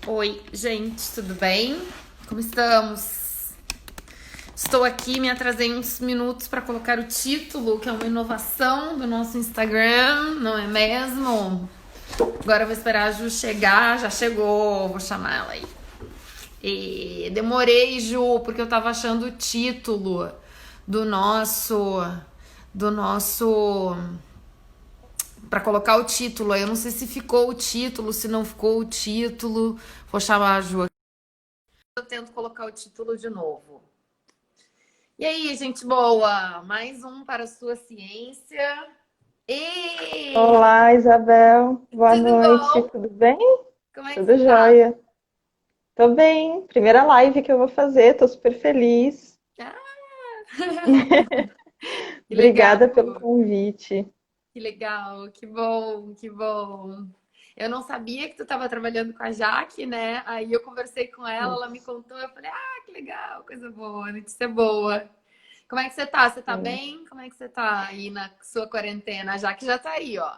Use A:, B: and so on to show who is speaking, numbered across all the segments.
A: Oi, gente, tudo bem? Como estamos? Estou aqui, me atrasei uns minutos para colocar o título, que é uma inovação do nosso Instagram, não é mesmo? Agora eu vou esperar a Ju chegar, já chegou, vou chamar ela aí. E demorei, Ju, porque eu tava achando o título do nosso do nosso para colocar o título. Aí eu não sei se ficou o título, se não ficou o título. Vou chamar a Ju aqui. Eu tento colocar o título de novo. E aí, gente boa? Mais um para a sua ciência. E
B: Olá, Isabel. Boa
A: tudo
B: noite.
A: bom?
B: Tudo bem?
A: Como é que você
B: Tudo
A: tá?
B: jóia. Tô bem. Primeira live que eu vou fazer. Tô super feliz.
A: Ah, que legal,
B: Obrigada pelo convite.
A: que legal, que bom, que bom. Eu não sabia que tu estava trabalhando com a Jaque, né? Aí eu conversei com ela, ela me
B: Isso,
A: contou, eu falei, que legal, coisa boa, notícia boa. Como é que você tá? Você tá
B: sim.
A: bem? Como é que você tá aí na sua quarentena? A Jaque já tá aí, ó.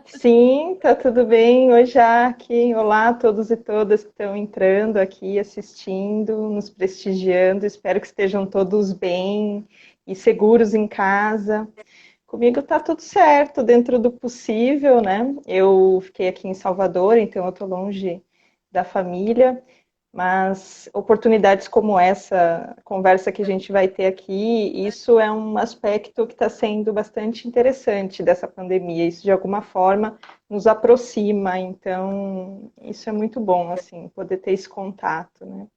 B: Sim, tá tudo bem. Oi, Jaque. Olá a todos e todas que estão entrando aqui, assistindo, nos prestigiando. Espero que estejam todos bem e seguros em casa. Comigo tá tudo certo, dentro do possível, né? Eu fiquei aqui em Salvador, então eu tô longe da família, mas oportunidades como essa conversa que a gente vai ter aqui, isso é um aspecto que está sendo bastante interessante dessa pandemia. Isso de alguma forma nos aproxima, então isso é muito bom, assim, poder ter esse contato, né?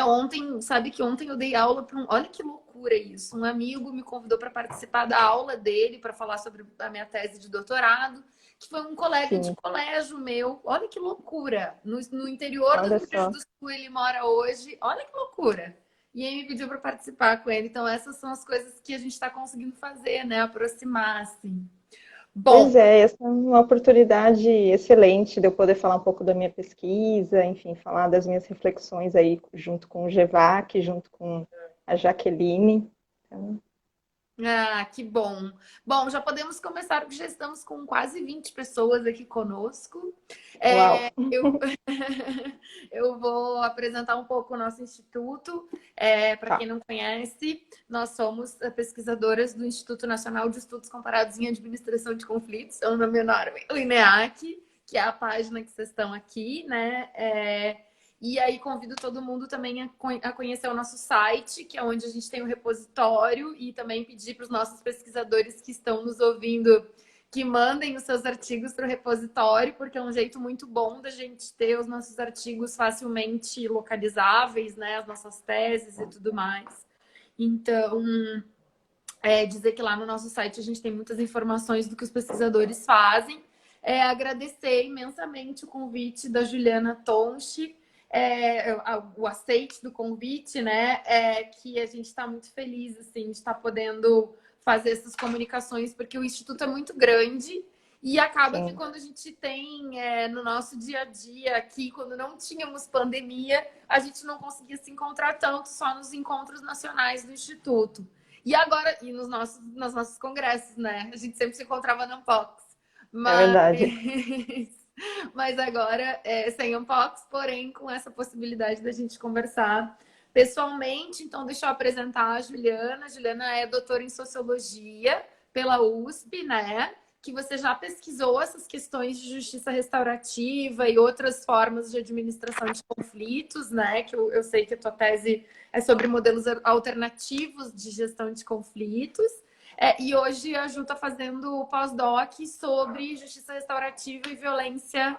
A: Ontem, sabe que ontem eu dei aula para um. Olha que loucura isso. Um amigo me convidou para participar da aula dele para falar sobre a minha tese de doutorado, que foi um colega de
B: Sim,
A: colégio meu. Olha que loucura. No interior do
B: olha
A: Rio Grande
B: só.
A: do Sul ele mora hoje. Olha que loucura. E aí me pediu para participar com ele. Então, essas são as coisas que a gente está conseguindo fazer, né? Aproximar, assim. Bom,
B: Pois é, essa é uma oportunidade excelente de eu poder falar um pouco da minha pesquisa, enfim, falar das minhas reflexões aí junto com o GEVAC, junto com a Jaqueline. Então,
A: que bom. Bom, já podemos começar, porque já estamos com quase 20 pessoas aqui conosco.
B: uau!
A: Eu, eu vou apresentar um pouco o nosso instituto. Para quem
B: Tá.
A: não conhece, nós somos pesquisadoras do Instituto Nacional de Estudos Comparados em Administração de Conflitos, é um nome enorme, o INEAC, que é a página que vocês estão aqui, né? E aí convido todo mundo também a conhecer o nosso site, que é onde a gente tem o repositório, e também pedir para os nossos pesquisadores que estão nos ouvindo que mandem os seus artigos para o repositório, porque é um jeito muito bom da gente ter os nossos artigos facilmente localizáveis, né? As nossas teses e tudo mais. Então, dizer que lá no nosso site a gente tem muitas informações do que os pesquisadores fazem. Agradecer imensamente o convite da Juliana Tonchi, o aceite do convite, né? Que a gente está muito feliz assim, de estar podendo fazer essas comunicações, porque o Instituto é muito grande e acaba que
B: Sim,
A: quando a gente tem no nosso dia a dia aqui, quando não tínhamos pandemia, a gente não conseguia se encontrar tanto só nos encontros nacionais do Instituto. E agora, e nos nossos congressos, né? A gente sempre se encontrava no Unbox.
B: é
A: Mas,
B: verdade.
A: mas agora sem Unbox, porém com essa possibilidade da gente conversar pessoalmente. Então, deixa eu apresentar a Juliana. A Juliana é doutora em Sociologia pela USP, né? Que você já pesquisou essas questões de justiça restaurativa e outras formas de administração de conflitos, né? Que eu sei que a tua tese é sobre modelos alternativos de gestão de conflitos. E hoje a Ju está fazendo o pós-doc sobre justiça restaurativa e violência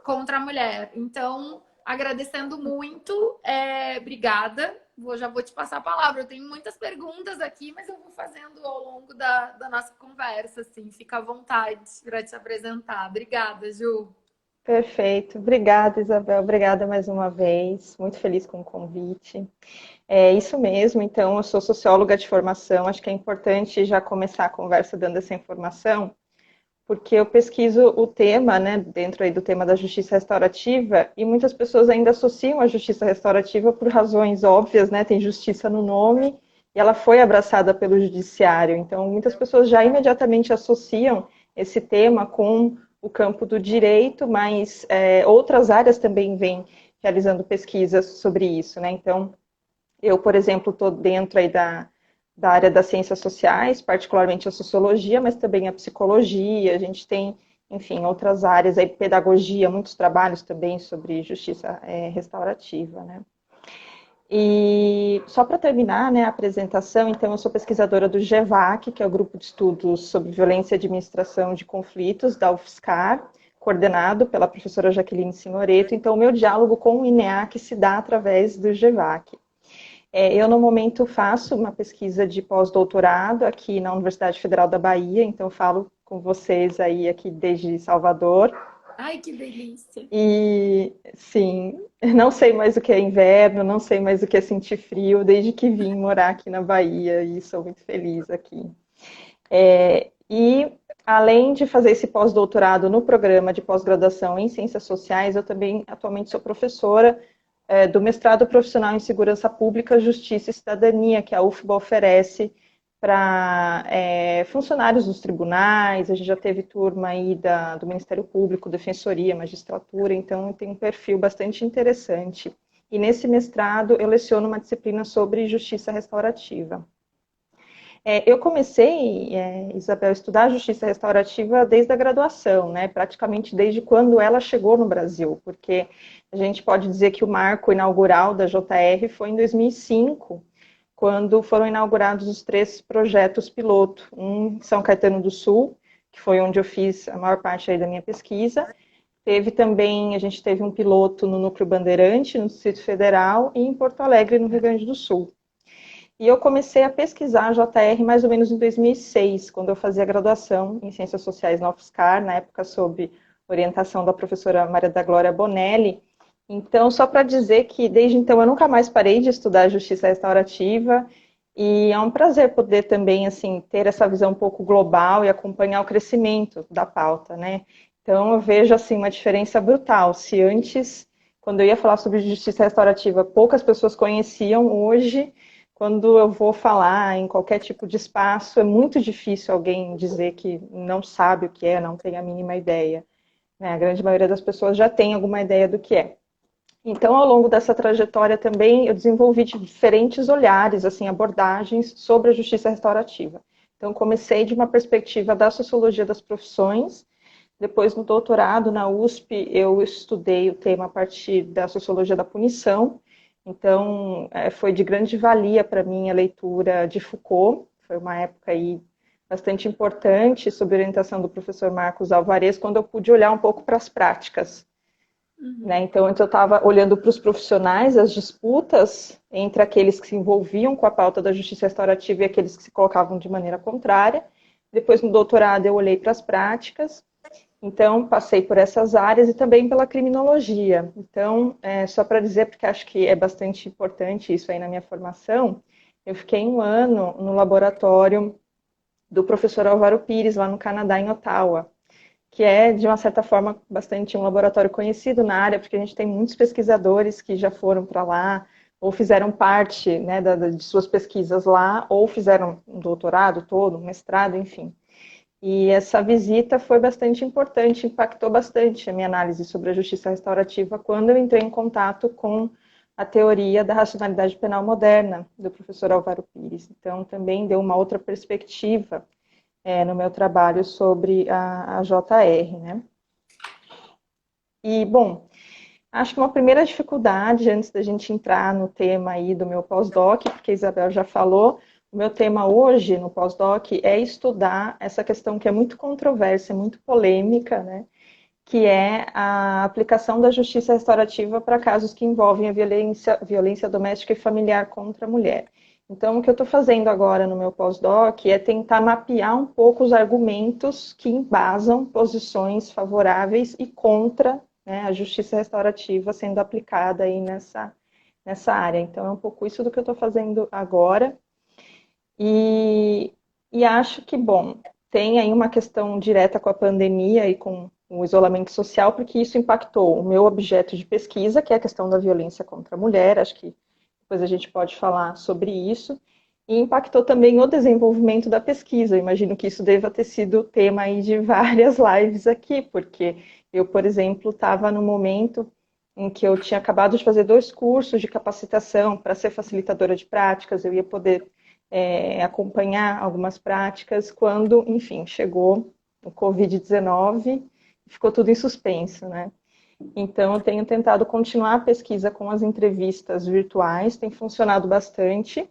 A: contra a mulher. Então, agradecendo muito, obrigada. Já vou te passar a palavra. Eu tenho muitas perguntas aqui, mas eu vou fazendo ao longo da nossa conversa, assim. Fica à vontade para te apresentar. Obrigada, Ju.
B: Perfeito. Obrigada, Isabel. Obrigada mais uma vez. Muito feliz com o convite. É isso mesmo. Então, eu sou socióloga de formação. Acho que é importante já começar a conversa dando essa informação, porque eu pesquiso o tema, né, dentro aí do tema da justiça restaurativa, e muitas pessoas ainda associam a justiça restaurativa por razões óbvias, né, tem justiça no nome, e ela foi abraçada pelo judiciário, então muitas pessoas já imediatamente associam esse tema com o campo do direito, mas outras áreas também vêm realizando pesquisas sobre isso, né? Então, eu, por exemplo, estou dentro aí da área das ciências sociais, particularmente a sociologia, mas também a psicologia, a gente tem, enfim, outras áreas aí, pedagogia, muitos trabalhos também sobre justiça restaurativa, né? E só para terminar, né, a apresentação, então eu sou pesquisadora do GEVAC, que é o Grupo de Estudos sobre Violência e Administração de Conflitos, da UFSCar, coordenado pela professora Jaqueline Signoretto. Então, o meu diálogo com o INEAC se dá através do GEVAC. Eu, no momento, faço uma pesquisa de pós-doutorado aqui na Universidade Federal da Bahia, então falo com vocês aí aqui desde Salvador.
A: Ai, que delícia!
B: E, sim, não sei mais o que é inverno, não sei mais o que é sentir frio, desde que vim morar aqui na Bahia e sou muito feliz aqui. E, além de fazer esse pós-doutorado no programa de pós-graduação em Ciências Sociais, eu também atualmente sou professora do mestrado profissional em Segurança Pública, Justiça e Cidadania, que a UFBA oferece para funcionários dos tribunais. A gente já teve turma aí do Ministério Público, Defensoria, Magistratura, então tem um perfil bastante interessante. E nesse mestrado eu leciono uma disciplina sobre justiça restaurativa. Eu comecei, Isabel, a estudar justiça restaurativa desde a graduação, né? Praticamente desde quando ela chegou no Brasil, porque a gente pode dizer que o marco inaugural da JR foi em 2005, quando foram inaugurados os 3 projetos piloto, um em São Caetano do Sul, que foi onde eu fiz a maior parte aí da minha pesquisa. Teve também, a gente teve um piloto no Núcleo Bandeirante, no Distrito Federal, e em Porto Alegre, no Rio Grande do Sul. E eu comecei a pesquisar a JR mais ou menos em 2006, quando eu fazia graduação em Ciências Sociais na UFSCar, na época sob orientação da professora Maria da Glória Bonelli. Então, só para dizer que desde então eu nunca mais parei de estudar justiça restaurativa, e é um prazer poder também assim ter essa visão um pouco global e acompanhar o crescimento da pauta, né? Então, eu vejo assim uma diferença brutal. Se antes, quando eu ia falar sobre justiça restaurativa, poucas pessoas conheciam, hoje quando eu vou falar em qualquer tipo de espaço, é muito difícil alguém dizer que não sabe o que é, não tem a mínima ideia. Né? A grande maioria das pessoas já tem alguma ideia do que é. Então, ao longo dessa trajetória também, eu desenvolvi diferentes olhares, assim, abordagens sobre a justiça restaurativa. Então, comecei de uma perspectiva da sociologia das profissões. Depois, no doutorado, na USP, eu estudei o tema a partir da sociologia da punição. Então, foi de grande valia para mim a leitura de Foucault. Foi uma época aí bastante importante, sob orientação do professor Marcos Alvarez, quando eu pude olhar um pouco para as práticas. Né? Então, antes eu estava olhando para os profissionais, as disputas entre aqueles que se envolviam com a pauta da justiça restaurativa e aqueles que se colocavam de maneira contrária. Depois, no doutorado, eu olhei para as práticas. Então, passei por essas áreas e também pela criminologia. Então, só para dizer, porque acho que é bastante importante isso aí na minha formação, eu fiquei 1 ano no laboratório do professor Álvaro Pires, lá no Canadá, em Ottawa, que é, de uma certa forma, bastante um laboratório conhecido na área, porque a gente tem muitos pesquisadores que já foram para lá, ou fizeram parte, né, de suas pesquisas lá, ou fizeram um doutorado todo, um mestrado, enfim. E essa visita foi bastante importante, impactou bastante a minha análise sobre a justiça restaurativa quando eu entrei em contato com a teoria da racionalidade penal moderna do professor Álvaro Pires. Então, também deu uma outra perspectiva no meu trabalho sobre a JR, né? E, bom, acho que uma primeira dificuldade, antes da gente entrar no tema aí do meu pós-doc, porque a Isabel já falou, o meu tema hoje no pós-doc é estudar essa questão que é muito controversa, muito polêmica, né? Que é a aplicação da justiça restaurativa para casos que envolvem a violência doméstica e familiar contra a mulher. Então, o que eu estou fazendo agora no meu pós-doc é tentar mapear um pouco os argumentos que embasam posições favoráveis e contra, né, a justiça restaurativa sendo aplicada aí nessa área. Então, é um pouco isso do que eu estou fazendo agora. E acho que, bom, tem aí uma questão direta com a pandemia e com o isolamento social, porque isso impactou o meu objeto de pesquisa, que é a questão da violência contra a mulher. Acho que depois a gente pode falar sobre isso. e impactou também o desenvolvimento da pesquisa. Eu imagino que isso deva ter sido o tema aí de várias lives aqui, porque eu, por exemplo, estava no momento em que eu tinha acabado de fazer 2 cursos de capacitação para ser facilitadora de práticas, eu ia poder acompanhar algumas práticas, quando, enfim, chegou o Covid-19 e ficou tudo em suspenso, né? Então, eu tenho tentado continuar a pesquisa com as entrevistas virtuais, tem funcionado bastante,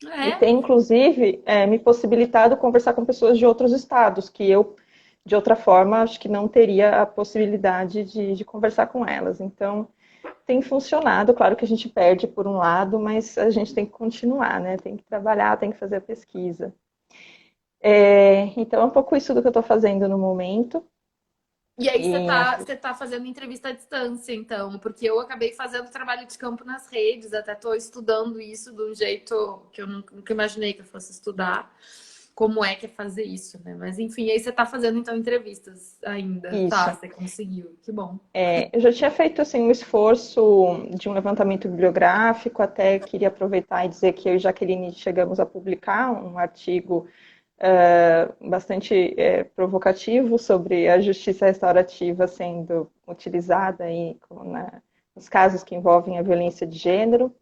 B: e
A: É?
B: tem, inclusive, me possibilitado conversar com pessoas de outros estados, que eu, de outra forma, acho que não teria a possibilidade de conversar com elas. Então, tem funcionado, claro que a gente perde por um lado, mas a gente tem que continuar, né? Tem que trabalhar, tem que fazer a pesquisa. Então, é um pouco isso do que eu estou fazendo no momento.
A: E aí
B: E
A: você tá fazendo entrevista à distância, então, porque eu acabei fazendo trabalho de campo nas redes, até estou estudando isso de um jeito que eu nunca imaginei que eu fosse estudar, como é que é fazer isso, né? Mas enfim, aí você tá fazendo então entrevistas ainda. Tá,
B: isso.
A: você conseguiu, que bom.
B: Eu já tinha feito assim, um esforço de um levantamento bibliográfico, até queria aproveitar e dizer que eu e Jaqueline chegamos a publicar um artigo bastante provocativo sobre a justiça restaurativa sendo utilizada aí, nos casos que envolvem a violência de gênero.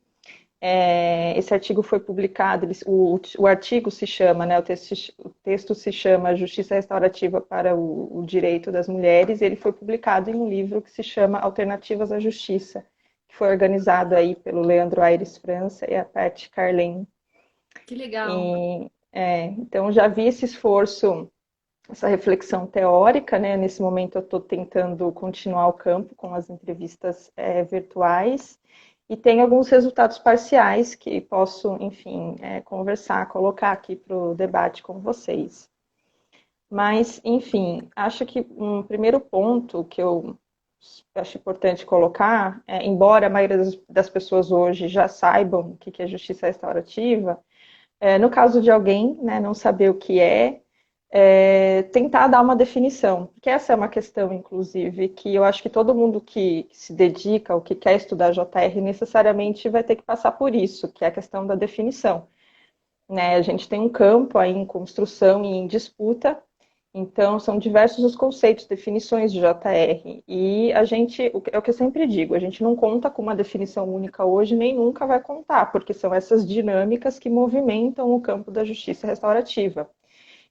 B: Esse artigo foi publicado, o artigo se chama, né, o texto se chama Justiça Restaurativa para o Direito das Mulheres, e ele foi publicado em um livro que se chama Alternativas à Justiça, que foi organizado aí pelo Leandro Aires França e a Pat Carlin.
A: Que legal.
B: Então, já vi esse esforço, essa reflexão teórica, né? Nesse momento, eu estou tentando continuar o campo com as entrevistas virtuais e tem alguns resultados parciais que posso, enfim, conversar, colocar aqui para o debate com vocês. Mas, enfim, acho que um primeiro ponto que eu acho importante colocar, embora a maioria das pessoas hoje já saibam o que é justiça restaurativa, no caso de alguém, né, não saber o que tentar dar uma definição, porque essa é uma questão, inclusive, que eu acho que todo mundo que se dedica ou que quer estudar JR necessariamente vai ter que passar por isso, que é a questão da definição. Né? A gente tem um campo aí em construção e em disputa, então são diversos os conceitos, definições de JR, e a gente, é o que eu sempre digo, a gente não conta com uma definição única hoje, nem nunca vai contar, porque são essas dinâmicas que movimentam o campo da justiça restaurativa.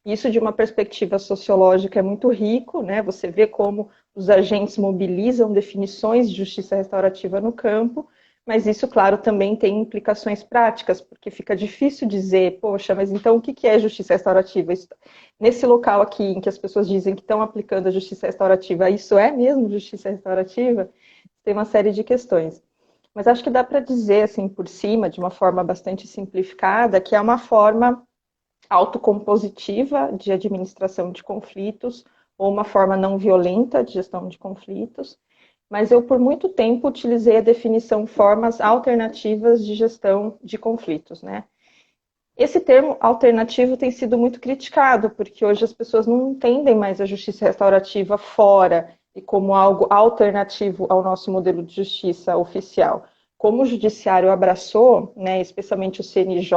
B: Isso, de uma perspectiva sociológica, é muito rico, né? Você vê como os agentes mobilizam definições de justiça restaurativa no campo, mas isso, claro, também tem implicações práticas, porque fica difícil dizer, poxa, mas então o que é justiça restaurativa? Nesse local aqui em que as pessoas dizem que estão aplicando a justiça restaurativa, isso é mesmo justiça restaurativa? Tem uma série de questões. Mas acho que dá para dizer, assim, por cima, de uma forma bastante simplificada, que é uma forma autocompositiva de administração de conflitos ou uma forma não violenta de gestão de conflitos, mas eu por muito tempo utilizei a definição formas alternativas de gestão de conflitos, né? Esse termo alternativo tem sido muito criticado, porque hoje as pessoas não entendem mais a justiça restaurativa fora e como algo alternativo ao nosso modelo de justiça oficial. Como o judiciário abraçou, né, especialmente o CNJ,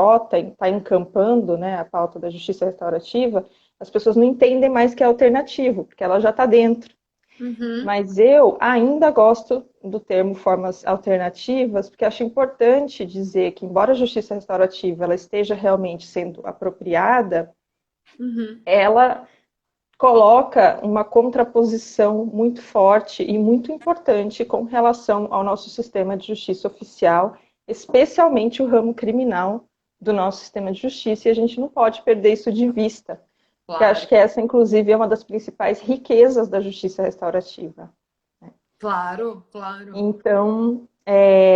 B: está encampando, né, a pauta da justiça restaurativa, as pessoas não entendem mais que é alternativo, porque ela já está dentro.
A: Uhum,
B: Mas eu ainda gosto do termo formas alternativas, porque acho importante dizer que, embora a justiça restaurativa ela esteja realmente sendo apropriada,
A: uhum.
B: ela coloca uma contraposição muito forte e muito importante com relação ao nosso sistema de justiça oficial, especialmente o ramo criminal do nosso sistema de justiça, e a gente não pode perder isso de vista, porque acho
A: Claro,
B: que essa, inclusive, é uma das principais riquezas da justiça restaurativa.
A: claro, claro.
B: Então,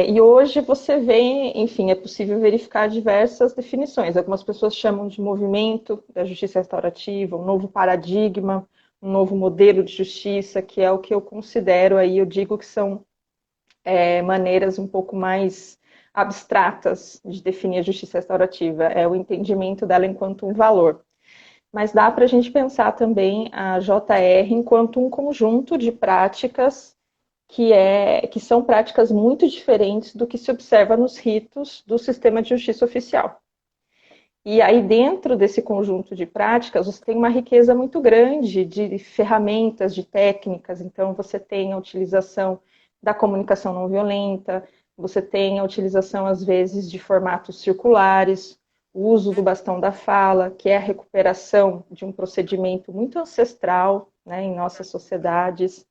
B: e hoje você vê, enfim, é possível verificar diversas definições. Algumas pessoas chamam de movimento da justiça restaurativa, um novo paradigma, um novo modelo de justiça, que é o que eu considero aí, eu digo que são maneiras um pouco mais abstratas de definir a justiça restaurativa, é o entendimento dela enquanto um valor. Mas dá para a gente pensar também a JR enquanto um conjunto de práticas que são práticas muito diferentes do que se observa nos ritos do sistema de justiça oficial. E aí, dentro desse conjunto de práticas, você tem uma riqueza muito grande de ferramentas, de técnicas. Então, você tem a utilização da comunicação não violenta, você tem a utilização, às vezes, de formatos circulares, o uso do bastão da fala, que é a recuperação de um procedimento muito ancestral, né, em nossas sociedades.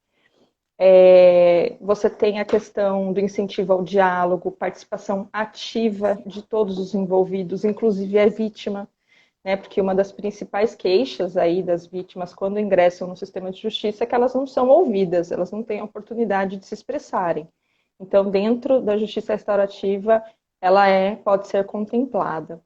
B: Você tem a questão do incentivo ao diálogo, participação ativa de todos os envolvidos, inclusive a vítima, né? Porque uma das principais queixas aí das vítimas quando ingressam no sistema de justiça é que elas não são ouvidas, elas não têm a oportunidade de se expressarem. Então, dentro da justiça restaurativa, ela pode ser contemplada.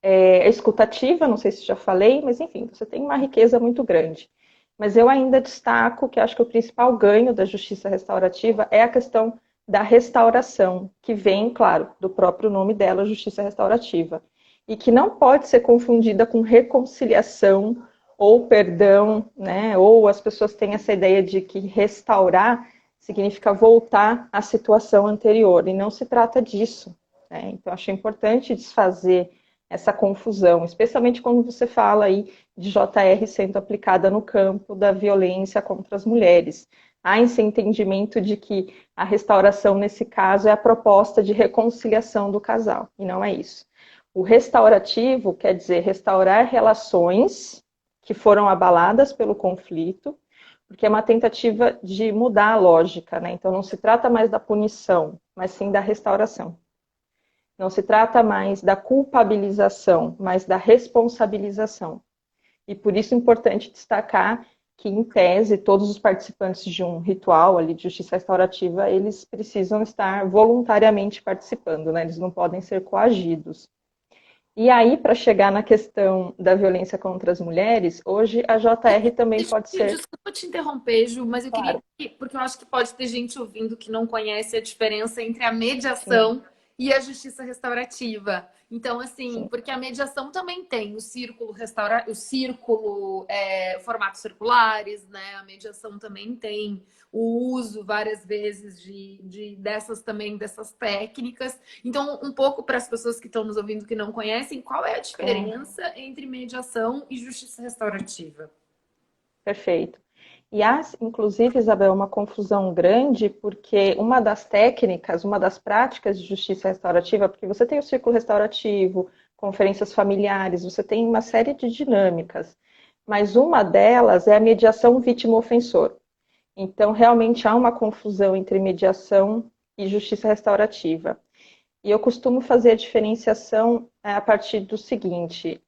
B: A escutativa, não sei se já falei, mas enfim, você tem uma riqueza muito grande. Mas eu ainda destaco que acho que o principal ganho da justiça restaurativa é a questão da restauração, que vem, claro, do próprio nome dela, justiça restaurativa, e que não pode ser confundida com reconciliação ou perdão, né? Ou as pessoas têm essa ideia de que restaurar significa voltar à situação anterior, e não se trata disso, né? Então, acho importante desfazer essa confusão, especialmente quando você fala aí de JR sendo aplicada no campo da violência contra as mulheres. Há esse entendimento de que a restauração, nesse caso, é a proposta de reconciliação do casal, e não é isso. O restaurativo quer dizer restaurar relações que foram abaladas pelo conflito, porque é uma tentativa de mudar a lógica, né? Então não se trata mais da punição, mas sim da restauração. Não se trata mais da culpabilização, mas da responsabilização. E por isso é importante destacar que, em tese, todos os participantes de um ritual ali de justiça restaurativa, eles precisam estar voluntariamente participando, né? Eles não podem ser coagidos. E aí, para chegar na questão da violência contra as mulheres, hoje a JR também pode ser...
A: Desculpa te interromper, Ju, mas eu queria
B: Claro,
A: porque eu acho que pode ter gente ouvindo que não conhece a diferença entre a
B: sim,
A: mediação e a justiça restaurativa. Então, assim,
B: sim.
A: porque a mediação também tem o círculo formatos circulares, né? A mediação também tem o uso várias vezes dessas também, dessas técnicas. Então, um pouco para as pessoas que estão nos ouvindo que não conhecem, qual é a
B: Claro.
A: diferença entre mediação e justiça restaurativa?
B: Perfeito. E há, inclusive, Isabel, uma confusão grande, porque uma das técnicas, uma das práticas de justiça restaurativa, porque você tem o círculo restaurativo, conferências familiares, você tem uma série de dinâmicas, mas uma delas é a mediação vítima-ofensor. Então, realmente há uma confusão entre mediação e justiça restaurativa. E eu costumo fazer a diferenciação a partir do seguinte: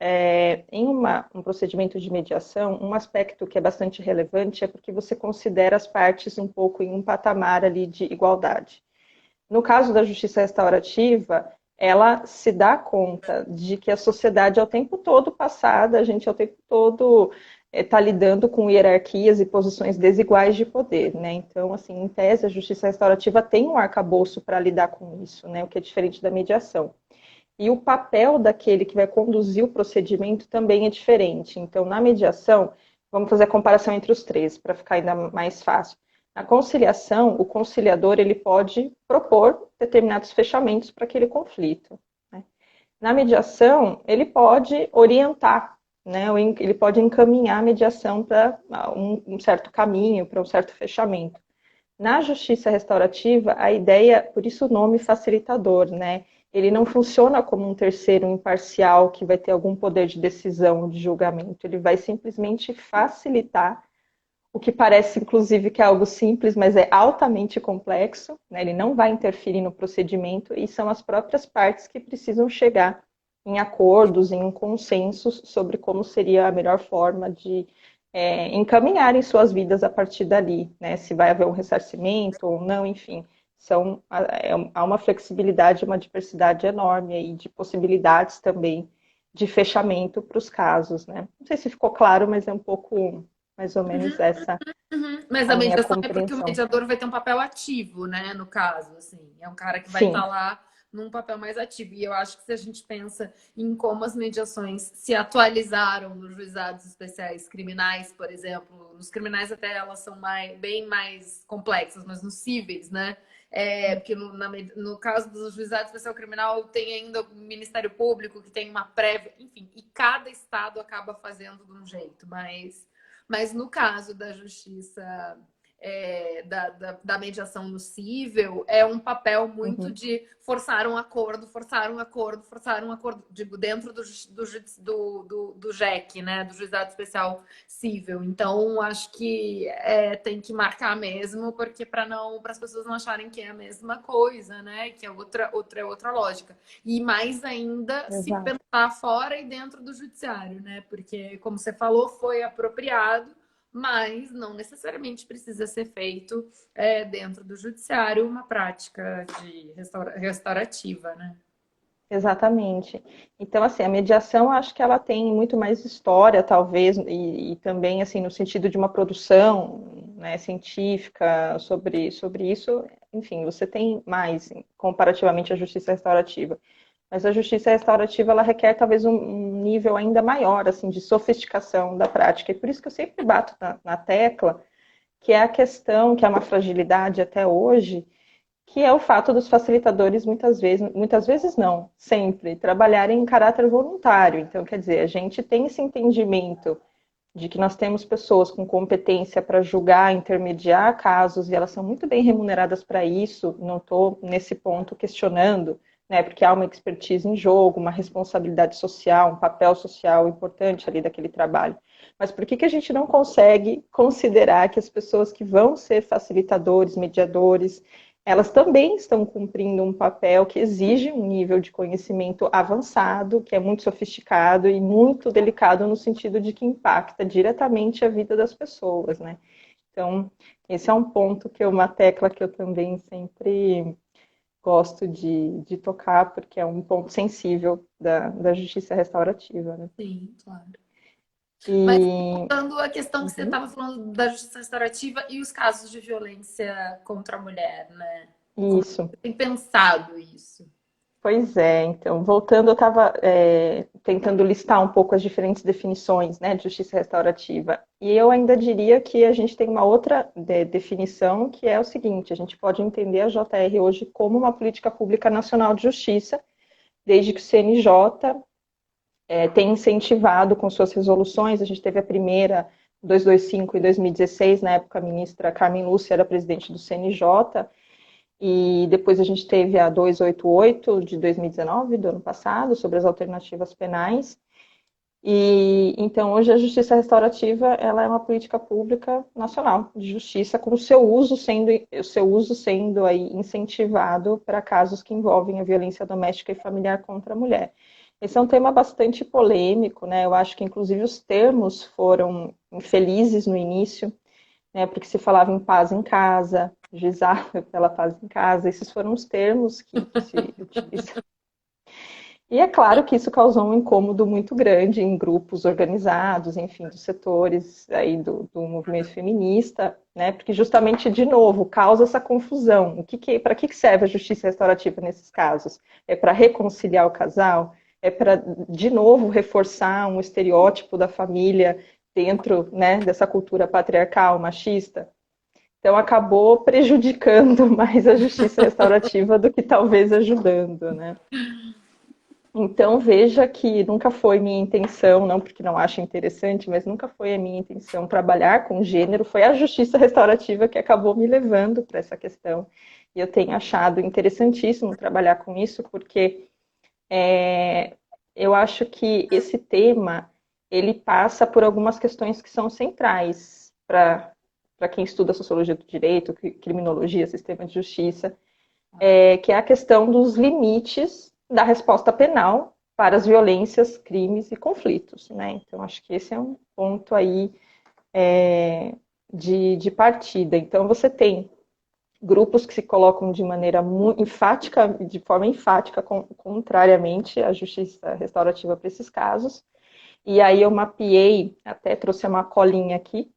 B: em um procedimento de mediação, um aspecto que é bastante relevante é porque você considera as partes um pouco em um patamar ali de igualdade. No caso da justiça restaurativa, ela se dá conta de que a sociedade é o tempo todo passada, a gente é o tempo todo está lidando com hierarquias e posições desiguais de poder, né? Então, assim, em tese, a justiça restaurativa tem um arcabouço para lidar com isso, né? O que é diferente da mediação. E o papel daquele que vai conduzir o procedimento também é diferente. Então, na mediação, vamos fazer a comparação entre os três, para ficar ainda mais fácil. Na conciliação, o conciliador ele pode propor determinados fechamentos para aquele conflito, né? Na mediação, ele pode orientar, né? Ele pode encaminhar a mediação para um certo caminho, para um certo fechamento. Na justiça restaurativa, a ideia, por isso o nome facilitador, né? Ele não funciona como um terceiro imparcial que vai ter algum poder de decisão, de julgamento. Ele vai simplesmente facilitar o que parece, inclusive, que é algo simples, mas é altamente complexo, né? Ele não vai interferir no procedimento e são as próprias partes que precisam chegar em acordos, em um consenso sobre como seria a melhor forma de encaminharem suas vidas a partir dali, né? Se vai haver um ressarcimento ou não, enfim. Há uma flexibilidade, uma diversidade enorme aí de possibilidades também de fechamento para os casos, né? Não sei se ficou claro, mas é um pouco mais ou menos essa
A: Uhum. Mas a
B: a minha
A: mediação é porque o
B: compreensão.
A: mediador vai ter um papel ativo, né? No caso, assim, é um cara que vai estar
B: Sim,
A: lá num papel mais ativo. E eu acho que se a gente pensa em como as mediações se atualizaram nos juizados especiais criminais, por exemplo, nos criminais até elas são bem mais complexas, mas nos cíveis, né? Porque no caso do juizado especial criminal tem ainda o Ministério Público que tem uma prévia, enfim, e cada estado acaba fazendo de um jeito, mas no caso da justiça da mediação no cível, é um papel muito
B: Uhum.
A: de forçar um acordo, digo, dentro do JEC, né? Do Juizado Especial Cível. Então, acho que tem que marcar mesmo, porque para as pessoas não acharem que é a mesma coisa, né? Que é outra lógica. E mais ainda se
B: Exato.
A: pensar fora e dentro do judiciário, né? Porque, como você falou, foi apropriado, mas não necessariamente precisa ser feito dentro do judiciário uma prática de restaurativa, né?
B: Exatamente. Então, assim, a mediação, acho que ela tem muito mais história, talvez, e também, assim, no sentido de uma produção, né, científica sobre isso, enfim, você tem mais, comparativamente à justiça restaurativa. Mas a justiça restaurativa, ela requer, talvez, um nível ainda maior, assim, de sofisticação da prática. E por isso que eu sempre bato na tecla, que é a questão, que é uma fragilidade até hoje, que é o fato dos facilitadores muitas vezes não, sempre, trabalharem em caráter voluntário. Então, quer dizer, a gente tem esse entendimento de que nós temos pessoas com competência para julgar, intermediar casos, e elas são muito bem remuneradas para isso, não estou nesse ponto questionando, né, porque há uma expertise em jogo, uma responsabilidade social, um papel social importante ali daquele trabalho. Mas por que a gente não consegue considerar que as pessoas que vão ser facilitadores, mediadores, elas também estão cumprindo um papel que exige um nível de conhecimento avançado, que é muito sofisticado e muito delicado no sentido de que impacta diretamente a vida das pessoas, né? Então, esse é um ponto que é uma tecla que eu também sempre gosto de tocar, porque é um ponto sensível da justiça restaurativa, né?
A: Sim, claro. Mas
B: E
A: voltando à questão que você
B: uhum,
A: estava falando da justiça restaurativa e os casos de violência contra a mulher, né? Como
B: isso.
A: você tem pensado isso?
B: Pois é, então, voltando, eu estava tentando listar um pouco as diferentes definições, né, de justiça restaurativa. E eu ainda diria que a gente tem uma outra definição, que é o seguinte: a gente pode entender a JR hoje como uma política pública nacional de justiça, desde que o CNJ tem incentivado com suas resoluções. A gente teve a primeira, 225 em 2016, na época a ministra Carmen Lúcia era presidente do CNJ, e depois a gente teve a 288 de 2019, do ano passado, sobre as alternativas penais. E então hoje a justiça restaurativa, ela é uma política pública nacional de justiça, com o seu uso sendo aí incentivado para casos que envolvem a violência doméstica e familiar contra a mulher. Esse é um tema bastante polêmico, né? Eu acho que inclusive os termos foram infelizes no início, né, porque se falava em paz em casa, juizado pela paz em casa, esses foram os termos que se utilizam. E é claro que isso causou um incômodo muito grande em grupos organizados, enfim, dos setores aí do movimento feminista, né, porque justamente, de novo, causa essa confusão. Para que serve a justiça restaurativa nesses casos? É para reconciliar o casal? É para, de novo, reforçar um estereótipo da família dentro, né, dessa cultura patriarcal, machista? Então, acabou prejudicando mais a justiça restaurativa do que talvez ajudando, né? Então, veja que nunca foi minha intenção, não porque não acho interessante, mas nunca foi a minha intenção trabalhar com gênero, foi a justiça restaurativa que acabou me levando para essa questão. E eu tenho achado interessantíssimo trabalhar com isso, porque eu acho que esse tema, ele passa por algumas questões que são centrais para quem estuda sociologia do direito, criminologia, sistema de justiça, que é a questão dos limites da resposta penal para as violências, crimes e conflitos, né? Então, acho que esse é um ponto aí de partida. Então, você tem grupos que se colocam de maneira enfática, de forma enfática, contrariamente à justiça restaurativa para esses casos. E aí eu mapeei, até trouxe uma colinha aqui,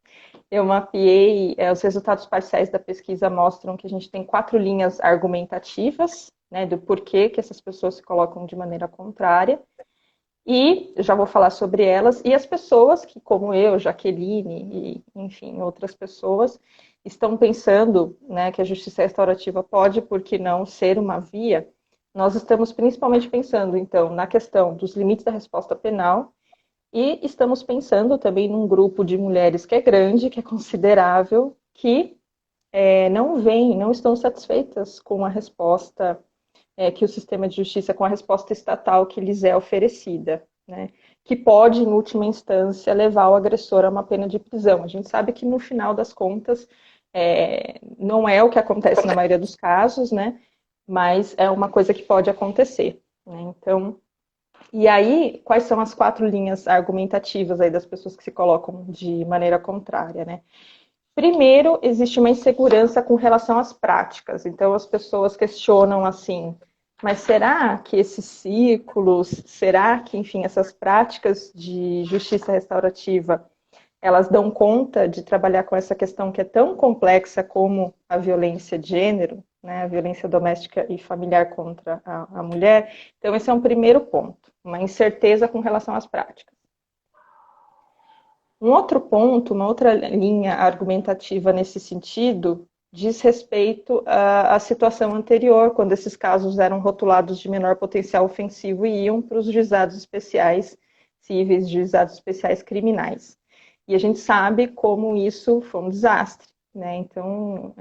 B: Eu mapeei, os resultados parciais da pesquisa mostram que a gente tem 4 linhas argumentativas, né, do porquê que essas pessoas se colocam de maneira contrária. E eu já vou falar sobre elas. E as pessoas que, como eu, Jaqueline e, enfim, outras pessoas, estão pensando, né, que a justiça restaurativa pode, por que não, ser uma via. Nós estamos principalmente pensando, então, na questão dos limites da resposta penal e estamos pensando também num grupo de mulheres que é grande, que é considerável, que não estão satisfeitas com a resposta que o sistema de justiça, com a resposta estatal que lhes é oferecida, né? Que pode, em última instância, levar o agressor a uma pena de prisão. A gente sabe que, no final das contas, não é o que acontece na maioria dos casos, né? Mas é uma coisa que pode acontecer, né? Então, e aí, quais são as 4 linhas argumentativas aí das pessoas que se colocam de maneira contrária, né? Primeiro, existe uma insegurança com relação às práticas. Então, as pessoas questionam assim, mas será que esses ciclos, será que, enfim, essas práticas de justiça restaurativa, elas dão conta de trabalhar com essa questão que é tão complexa como a violência de gênero, né, a violência doméstica e familiar contra a mulher? Então, esse é um primeiro ponto, uma incerteza com relação às práticas. Um outro ponto, uma outra linha argumentativa nesse sentido, diz respeito à situação anterior, quando esses casos eram rotulados de menor potencial ofensivo e iam para os juizados especiais cíveis, juizados especiais criminais. E a gente sabe como isso foi um desastre, né? Então,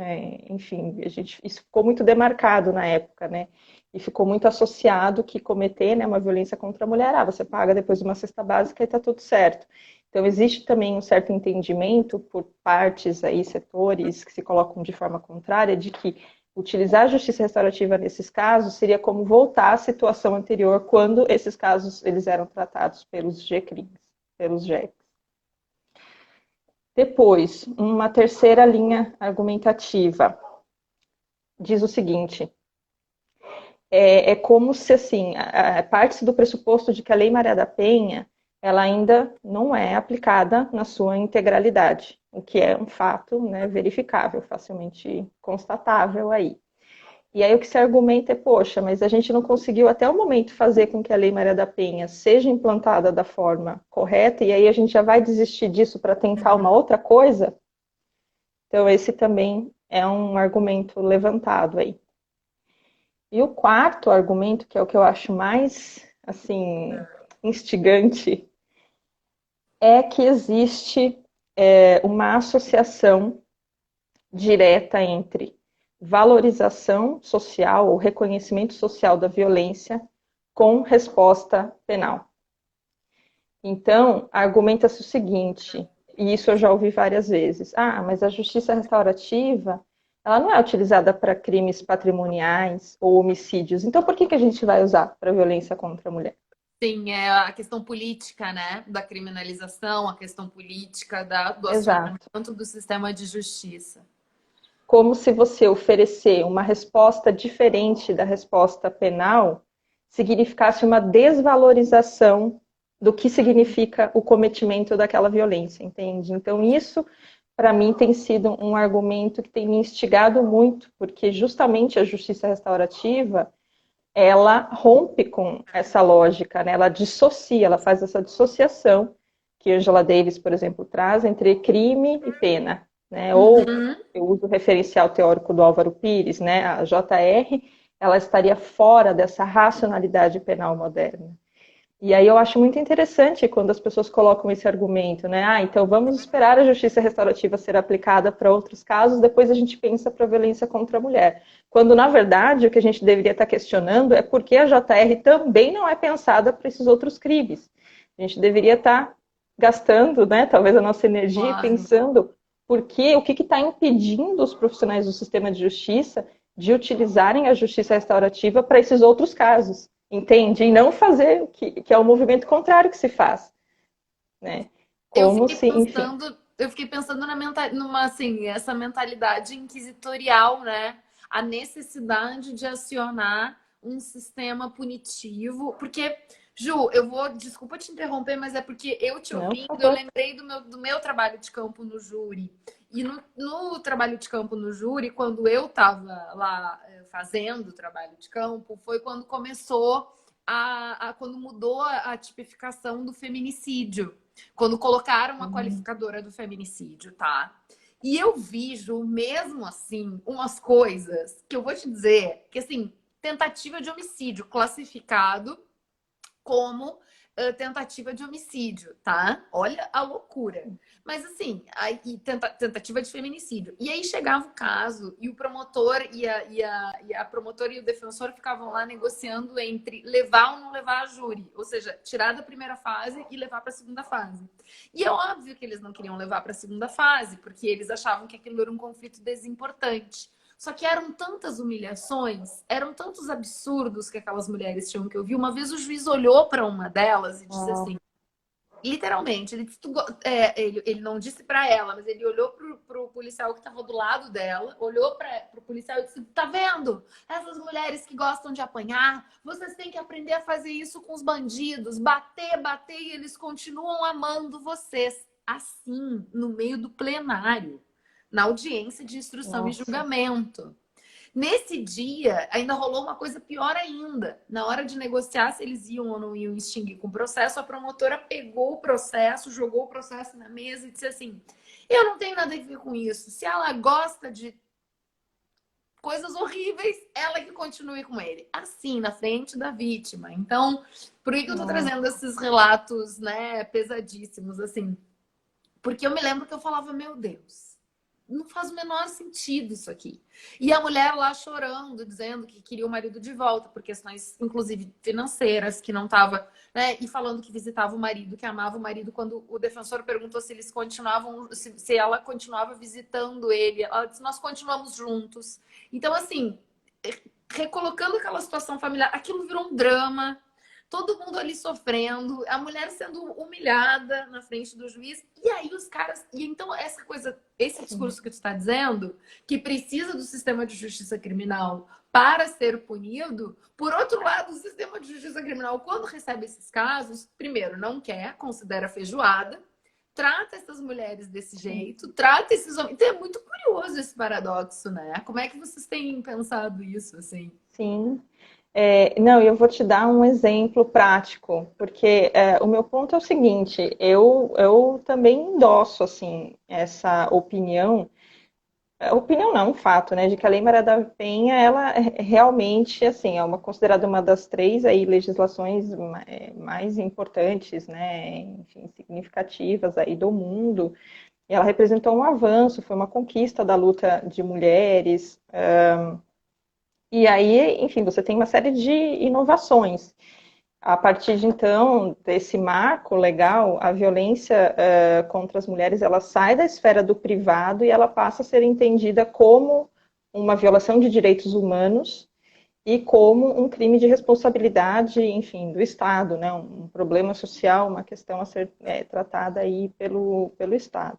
B: enfim, isso ficou muito demarcado na época, né? E ficou muito associado que cometer, né, uma violência contra a mulher, você paga depois de uma cesta básica e está tudo certo. Então, existe também um certo entendimento por partes aí, setores que se colocam de forma contrária, de que utilizar a justiça restaurativa nesses casos seria como voltar à situação anterior, quando esses casos eles eram tratados pelos GCRIMs, pelos GECs. Depois, uma terceira linha argumentativa diz o seguinte: como se, assim, parte do pressuposto de que a Lei Maria da Penha ela ainda não é aplicada na sua integralidade, o que é um fato, né, verificável, facilmente constatável aí. E aí o que se argumenta é, poxa, mas a gente não conseguiu até o momento fazer com que a Lei Maria da Penha seja implantada da forma correta, e aí a gente já vai desistir disso para tentar uma outra coisa? Então esse também é um argumento levantado aí. E o quarto argumento, que é o que eu acho mais, assim, instigante, é que existe uma associação direta entre valorização social ou reconhecimento social da violência com resposta penal. Então, argumenta-se o seguinte, e isso eu já ouvi várias vezes: mas a justiça restaurativa ela não é utilizada para crimes patrimoniais ou homicídios, então por que a gente vai usar para violência contra a mulher?
A: Sim, é a questão política, né? Da criminalização, a questão política do
B: Exato.
A: acionamento do sistema de justiça.
B: Como se você oferecer uma resposta diferente da resposta penal significasse uma desvalorização do que significa o cometimento daquela violência, entende? Então, isso, para mim, tem sido um argumento que tem me instigado muito, porque justamente a justiça restaurativa, ela rompe com essa lógica, né? Ela dissocia, ela faz essa dissociação que Angela Davis, por exemplo, traz entre crime e pena, né? Ou eu uso o referencial teórico do Álvaro Pires, né? A JR, ela estaria fora dessa racionalidade penal moderna. E aí eu acho muito interessante quando as pessoas colocam esse argumento, né? Então vamos esperar a justiça restaurativa ser aplicada para outros casos, depois a gente pensa para a violência contra a mulher. Quando, na verdade, o que a gente deveria estar questionando é por que a JR também não é pensada para esses outros crimes. A gente deveria estar gastando, né, talvez a nossa energia pensando o que está impedindo os profissionais do sistema de justiça de utilizarem a justiça restaurativa para esses outros casos. Entende? E não fazer o que é o movimento contrário que se faz, né? Como se, enfim.
A: Eu fiquei pensando numa, assim, essa mentalidade inquisitorial, né? A necessidade de acionar um sistema punitivo, porque Ju, eu vou, desculpa te interromper, mas é porque eu te
B: Não, por
A: ouvindo, eu
B: favor.
A: lembrei do meu trabalho de campo no júri. E no trabalho de campo no júri, quando eu estava lá fazendo o trabalho de campo, foi quando começou quando mudou a tipificação do feminicídio. Quando colocaram a
B: Hum,
A: qualificadora do feminicídio, tá? E eu vi, Ju, mesmo assim, umas coisas que eu vou te dizer, que assim, tentativa de homicídio classificado como tentativa de homicídio, tá? Olha a loucura. Mas assim, aí, tentativa de feminicídio. E aí chegava o caso e o promotor e a promotora e o defensor ficavam lá negociando entre levar ou não levar a júri, ou seja, tirar da primeira fase e levar para a segunda fase. E é óbvio que eles não queriam levar para a segunda fase, porque eles achavam que aquilo era um conflito desimportante. Só que eram tantas humilhações, eram tantos absurdos que aquelas mulheres tinham que ouvir. Uma vez o juiz olhou para uma delas e disse assim,
B: ó,
A: literalmente, ele, disse, ele não disse para ela, mas ele olhou pro policial que estava do lado dela, olhou para o policial e disse: tá vendo? Essas mulheres que gostam de apanhar, vocês têm que aprender a fazer isso com os bandidos, bater, bater, e eles continuam amando vocês. Assim, no meio do plenário, na audiência de instrução e
B: nossa.
A: julgamento. Nesse dia, ainda rolou uma coisa pior ainda. Na hora de negociar se eles iam ou não iam extinguir com o processo, a promotora pegou o processo, jogou o processo na mesa e disse assim: eu não tenho nada a ver com isso. Se ela gosta de coisas horríveis, ela que continue com ele. Assim, na frente da vítima. Então, por que eu tô trazendo
B: Nossa.
A: esses relatos, né, pesadíssimos, assim? Porque eu me lembro que eu falava, meu Deus, não faz o menor sentido isso aqui. E a mulher lá chorando, dizendo que queria o marido de volta, por questões, inclusive, financeiras, que não estava, né? E falando que visitava o marido, que amava o marido, quando o defensor perguntou se eles continuavam, se ela continuava visitando ele. Ela disse, nós continuamos juntos. Então, assim, recolocando aquela situação familiar, aquilo virou um drama, todo mundo ali sofrendo, a mulher sendo humilhada na frente do juiz, e aí os caras. E então, essa coisa, esse
B: Sim.
A: discurso que tu está dizendo, que precisa do sistema de justiça criminal para ser punido, por outro lado, o sistema de justiça criminal, quando recebe esses casos, primeiro, não quer, considera feijoada, trata essas mulheres desse
B: Sim.
A: jeito, trata esses homens. Então é muito curioso esse paradoxo, né? Como é que vocês têm pensado isso, assim?
B: Sim. Não, eu vou te dar um exemplo prático, porque o meu ponto é o seguinte, eu também endosso, assim, essa opinião, opinião não, um fato, né, de que a Lei Maria da Penha, ela realmente, assim, é considerada uma das três aí legislações mais importantes, né, enfim, significativas aí do mundo, e ela representou um avanço, foi uma conquista da luta de mulheres, e aí, enfim, você tem uma série de inovações. A partir de então, desse marco legal, a violência contra as mulheres, ela sai da esfera do privado e ela passa a ser entendida como uma violação de direitos humanos e como um crime de responsabilidade, enfim, do Estado, né? Um problema social, uma questão a ser tratada aí pelo Estado.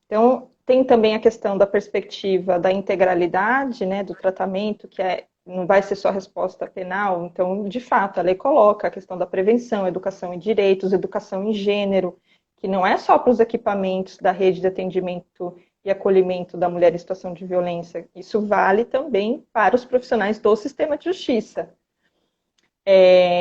B: Então, tem também a questão da perspectiva da integralidade, né, do tratamento, que não vai ser só resposta penal. Então, de fato, a lei coloca a questão da prevenção, educação em direitos, educação em gênero, que não é só para os equipamentos da rede de atendimento e acolhimento da mulher em situação de violência. Isso vale também para os profissionais do sistema de justiça.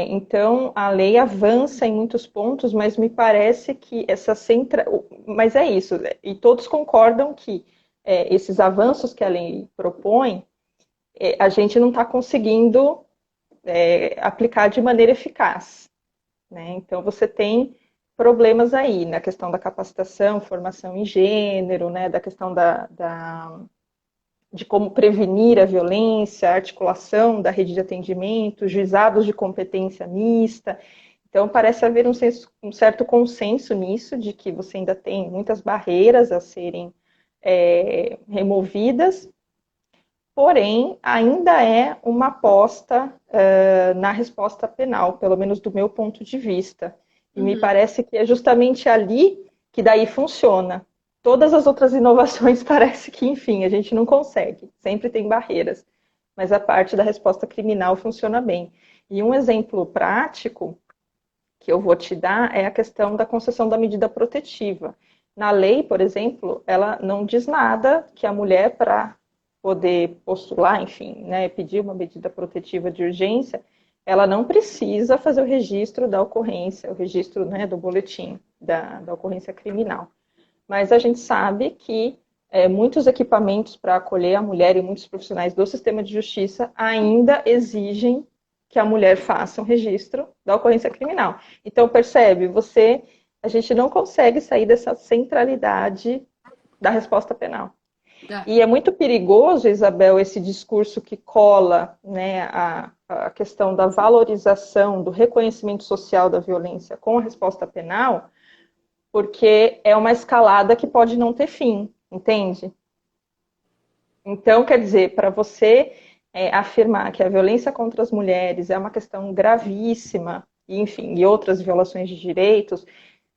B: Então, a lei avança em muitos pontos, mas me parece que essa centra... Mas é isso, e todos concordam que esses avanços que a lei propõe, a gente não está conseguindo aplicar de maneira eficaz. Né? Então, você tem problemas aí na questão da capacitação, formação em gênero, né? Da questão de como prevenir a violência, a articulação da rede de atendimento, juizados de competência mista. Então, parece haver um certo consenso nisso, de que você ainda tem muitas barreiras a serem removidas, porém, ainda é uma aposta na resposta penal, pelo menos do meu ponto de vista. E me
A: Uhum.
B: parece que é justamente ali que daí funciona. Todas as outras inovações parece que, enfim, a gente não consegue, sempre tem barreiras. Mas a parte da resposta criminal funciona bem. E um exemplo prático que eu vou te dar é a questão da concessão da medida protetiva. Na lei, por exemplo, ela não diz nada que a mulher, para poder postular, enfim, né, pedir uma medida protetiva de urgência, ela não precisa fazer o registro da ocorrência, o registro, né, do boletim da ocorrência criminal. Mas a gente sabe que muitos equipamentos para acolher a mulher e muitos profissionais do sistema de justiça ainda exigem que a mulher faça um registro da ocorrência criminal. Então, percebe, a gente não consegue sair dessa centralidade da resposta penal. E é muito perigoso, Isabel, esse discurso que cola, né, a questão da valorização, do reconhecimento social da violência com a resposta penal, porque é uma escalada que pode não ter fim, entende? Então, quer dizer, para você afirmar que a violência contra as mulheres é uma questão gravíssima, e, enfim, e outras violações de direitos,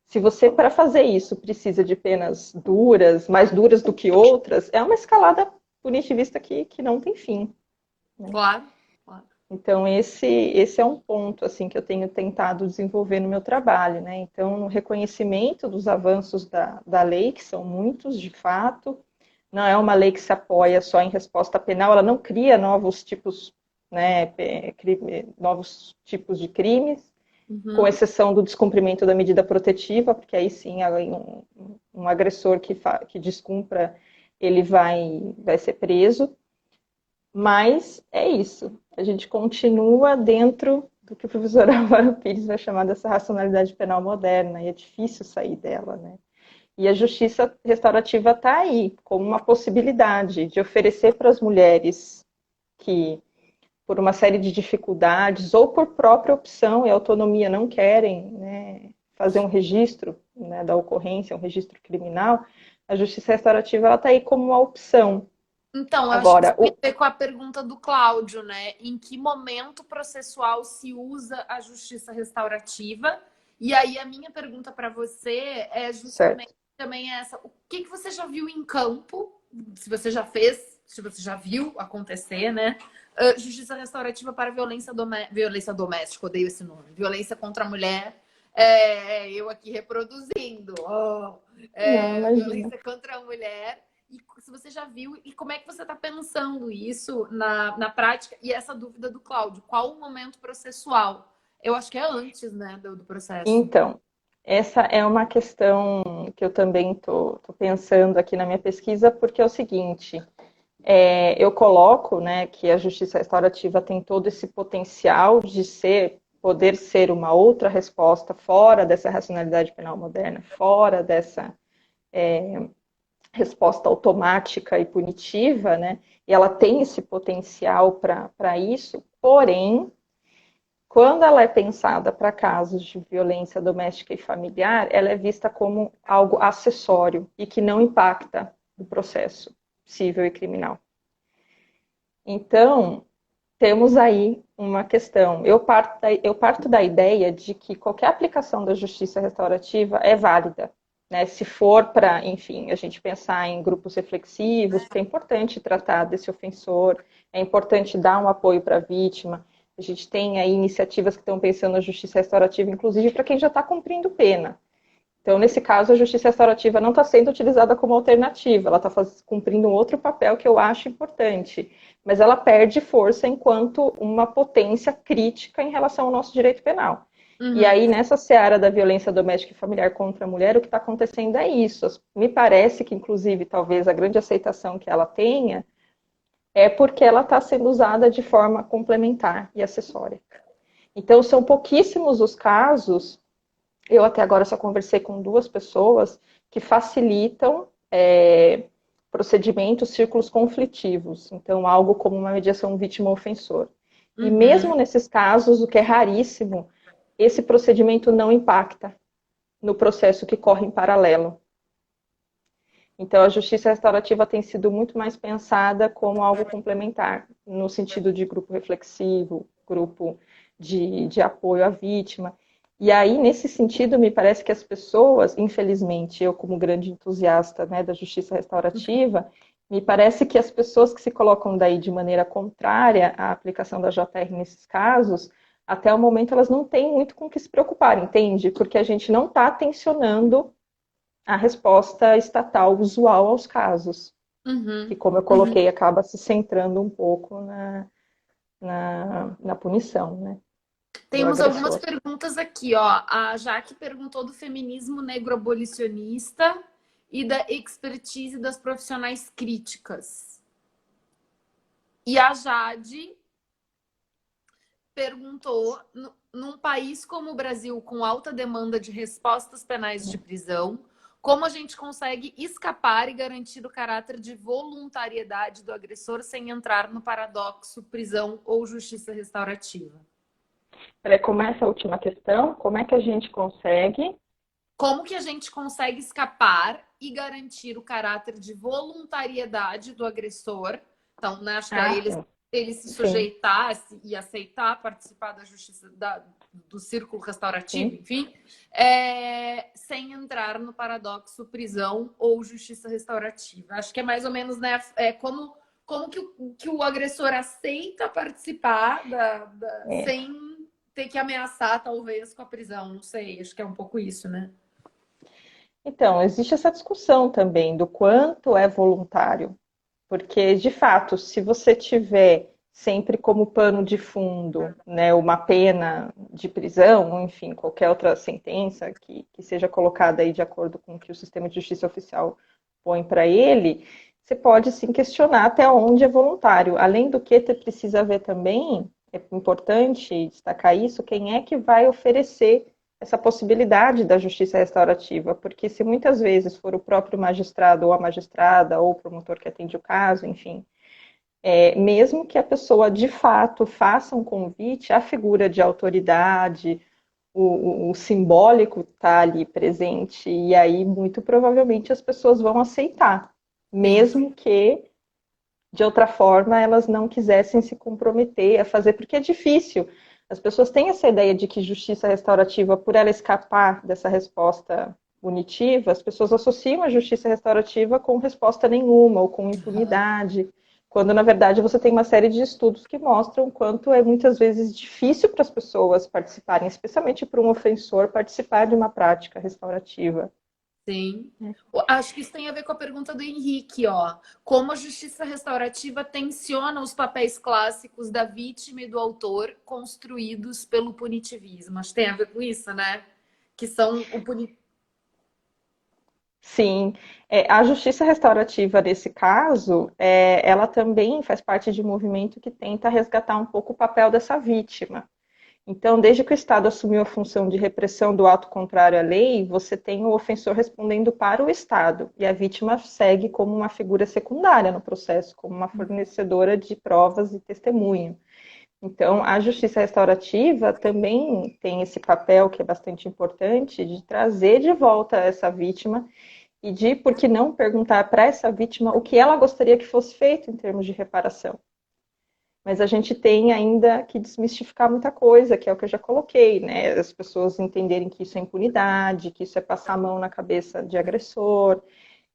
B: se você, para fazer isso, precisa de penas duras, mais duras do que outras, é uma escalada punitivista que não tem fim. Né?
A: Claro, claro.
B: Então, esse é um ponto assim que eu tenho tentado desenvolver no meu trabalho. Né? Então, no reconhecimento dos avanços da lei, que são muitos, de fato, não é uma lei que se apoia só em resposta penal, ela não cria novos tipos, né, novos tipos de crimes, com exceção do descumprimento da medida protetiva, porque aí sim um agressor que descumpra, ele vai ser preso. Mas é isso, a gente continua dentro do que o professor Álvaro Pires vai chamar dessa racionalidade penal moderna, e é difícil sair dela, né? E a justiça restaurativa está aí, como uma possibilidade de oferecer para as mulheres que, por uma série de dificuldades, ou por própria opção e autonomia, não querem, né, fazer um registro, né, da ocorrência, um registro criminal, a justiça restaurativa está aí como uma opção.
A: Então, eu acho que
B: Agora,
A: isso tem a ver com a pergunta do Cláudio, né? Em que momento processual se usa a justiça restaurativa? E aí, a minha pergunta para você é justamente
B: certo.
A: também essa: o que você já viu em campo? Se você já fez, se você já viu acontecer, né? Justiça restaurativa para violência doméstica, odeio esse nome. Violência contra a mulher. Eu aqui reproduzindo.
B: Não, imagina.
A: Violência contra a mulher. E se você já viu, e como é que você está pensando isso na prática? E essa dúvida do Cláudio, qual o momento processual? Eu acho que é antes, né, do processo.
B: Então, essa é uma questão que eu também estou pensando aqui na minha pesquisa, porque é o seguinte, eu coloco, né, que a justiça restaurativa tem todo esse potencial de poder ser uma outra resposta fora dessa racionalidade penal moderna, fora dessa resposta automática e punitiva, né? E ela tem esse potencial para isso, porém, quando ela é pensada para casos de violência doméstica e familiar, ela é vista como algo acessório e que não impacta o processo civil e criminal. Então, temos aí uma questão. Eu parto da ideia de que qualquer aplicação da justiça restaurativa é válida. Né? Se for para, enfim, a gente pensar em grupos reflexivos, porque é importante tratar desse ofensor, é importante dar um apoio para a vítima. A gente tem aí iniciativas que estão pensando na justiça restaurativa, inclusive para quem já está cumprindo pena. Então, nesse caso, a justiça restaurativa não está sendo utilizada como alternativa, ela está cumprindo um outro papel que eu acho importante, mas ela perde força enquanto uma potência crítica em relação ao nosso direito penal. E aí, nessa seara da violência doméstica e familiar contra a mulher, o que está acontecendo é isso. Me parece que, inclusive, talvez a grande aceitação que ela tenha é porque ela está sendo usada de forma complementar e acessória. Então, são pouquíssimos os casos. Eu até agora só conversei com 2 pessoas que facilitam procedimentos, círculos conflitivos. Então, algo como uma mediação vítima-ofensor. E mesmo nesses casos, o que é raríssimo, esse procedimento não impacta no processo que corre em paralelo. Então, a justiça restaurativa tem sido muito mais pensada como algo complementar, no sentido de grupo reflexivo, grupo de apoio à vítima. E aí, nesse sentido, me parece que as pessoas, infelizmente, eu como grande entusiasta, né, da justiça restaurativa, me parece que as pessoas que se colocam daí de maneira contrária à aplicação da JR nesses casos, até o momento elas não têm muito com o que se preocupar, entende? Porque a gente não está tensionando a resposta estatal usual aos casos, que,
A: Uhum,
B: como eu
A: uhum.
B: coloquei, acaba se centrando um pouco na punição, né, do
A: Temos algumas
B: agressor.
A: perguntas aqui, ó. A Jaque perguntou do feminismo negro abolicionista e da expertise das profissionais críticas. E a Jade perguntou, num país como o Brasil, com alta demanda de respostas penais de prisão, como a gente consegue escapar e garantir o caráter de voluntariedade do agressor sem entrar no paradoxo prisão ou justiça restaurativa?
B: Como essa última questão, como é que a gente consegue?
A: Como que a gente consegue escapar e garantir o caráter de voluntariedade do agressor? Então, né, acho que é
B: Ah,
A: ele se
B: sim,
A: sujeitar e aceitar participar da justiça, do círculo restaurativo,
B: sim.
A: enfim, sem entrar no paradoxo prisão ou justiça restaurativa. Acho que é mais ou menos, né, como que o agressor aceita participar
B: É.
A: sem ter que ameaçar, talvez, com a prisão. Não sei, acho que é um pouco isso, né?
B: Então, existe essa discussão também do quanto é voluntário, porque, de fato, se você tiver sempre como pano de fundo, né, uma pena de prisão, ou enfim, qualquer outra sentença que seja colocada aí de acordo com o que o sistema de justiça oficial põe para ele, você pode sim questionar até onde é voluntário. Além do que, você precisa ver também, é importante destacar isso, quem é que vai oferecer essa possibilidade da justiça restaurativa, porque se muitas vezes for o próprio magistrado ou a magistrada ou o promotor que atende o caso, enfim, mesmo que a pessoa de fato faça um convite, a figura de autoridade, o simbólico está ali presente, e aí muito provavelmente as pessoas vão aceitar,
A: Sim.
B: mesmo que de outra forma elas não quisessem se comprometer a fazer, porque é difícil. As pessoas têm essa ideia de que justiça restaurativa, por ela escapar dessa resposta punitiva, as pessoas associam a justiça restaurativa com resposta nenhuma ou com
A: Uhum.
B: impunidade, quando na verdade você tem uma série de estudos que mostram o quanto é muitas vezes difícil para as pessoas participarem, especialmente para um ofensor participar de uma prática restaurativa.
A: Sim. Acho que isso tem a ver com a pergunta do Henrique, ó. Como a justiça restaurativa tensiona os papéis clássicos da vítima e do autor construídos pelo punitivismo. Acho que tem a ver com isso, né? Que são o
B: Sim, a justiça restaurativa, nesse caso, ela também faz parte de um movimento que tenta resgatar um pouco o papel dessa vítima. Então, desde que o Estado assumiu a função de repressão do ato contrário à lei, você tem o ofensor respondendo para o Estado, e a vítima segue como uma figura secundária no processo, como uma fornecedora de provas e testemunho. Então, a justiça restaurativa também tem esse papel que é bastante importante de trazer de volta essa vítima e de, por que não, perguntar para essa vítima o que ela gostaria que fosse feito em termos de reparação. Mas a gente tem ainda que desmistificar muita coisa, que é o que eu já coloquei, né? As pessoas entenderem que isso é impunidade, que isso é passar a mão na cabeça de agressor.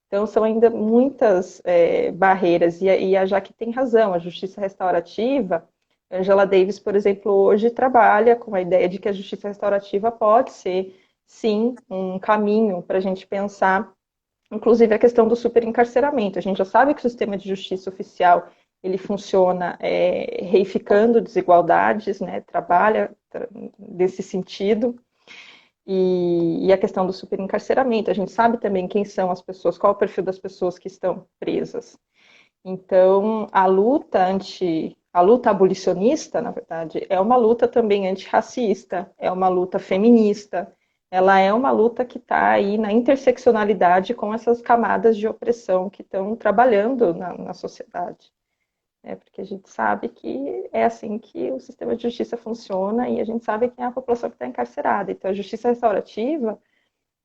B: Então, são ainda muitas barreiras. E a Jaque tem razão, a justiça restaurativa, Angela Davis, por exemplo, hoje trabalha com a ideia de que a justiça restaurativa pode ser, sim, um caminho para a gente pensar inclusive a questão do superencarceramento. A gente já sabe que o sistema de justiça oficial ele funciona reificando desigualdades, né? Trabalha nesse sentido. E a questão do superencarceramento. A gente sabe também quem são as pessoas, qual é o perfil das pessoas que estão presas. Então, a luta abolicionista, na verdade, é uma luta também antirracista, é uma luta feminista, ela é uma luta que está aí na interseccionalidade com essas camadas de opressão que estão trabalhando na sociedade. Porque a gente sabe que é assim que o sistema de justiça funciona e a gente sabe quem é a população que está encarcerada. Então, a justiça restaurativa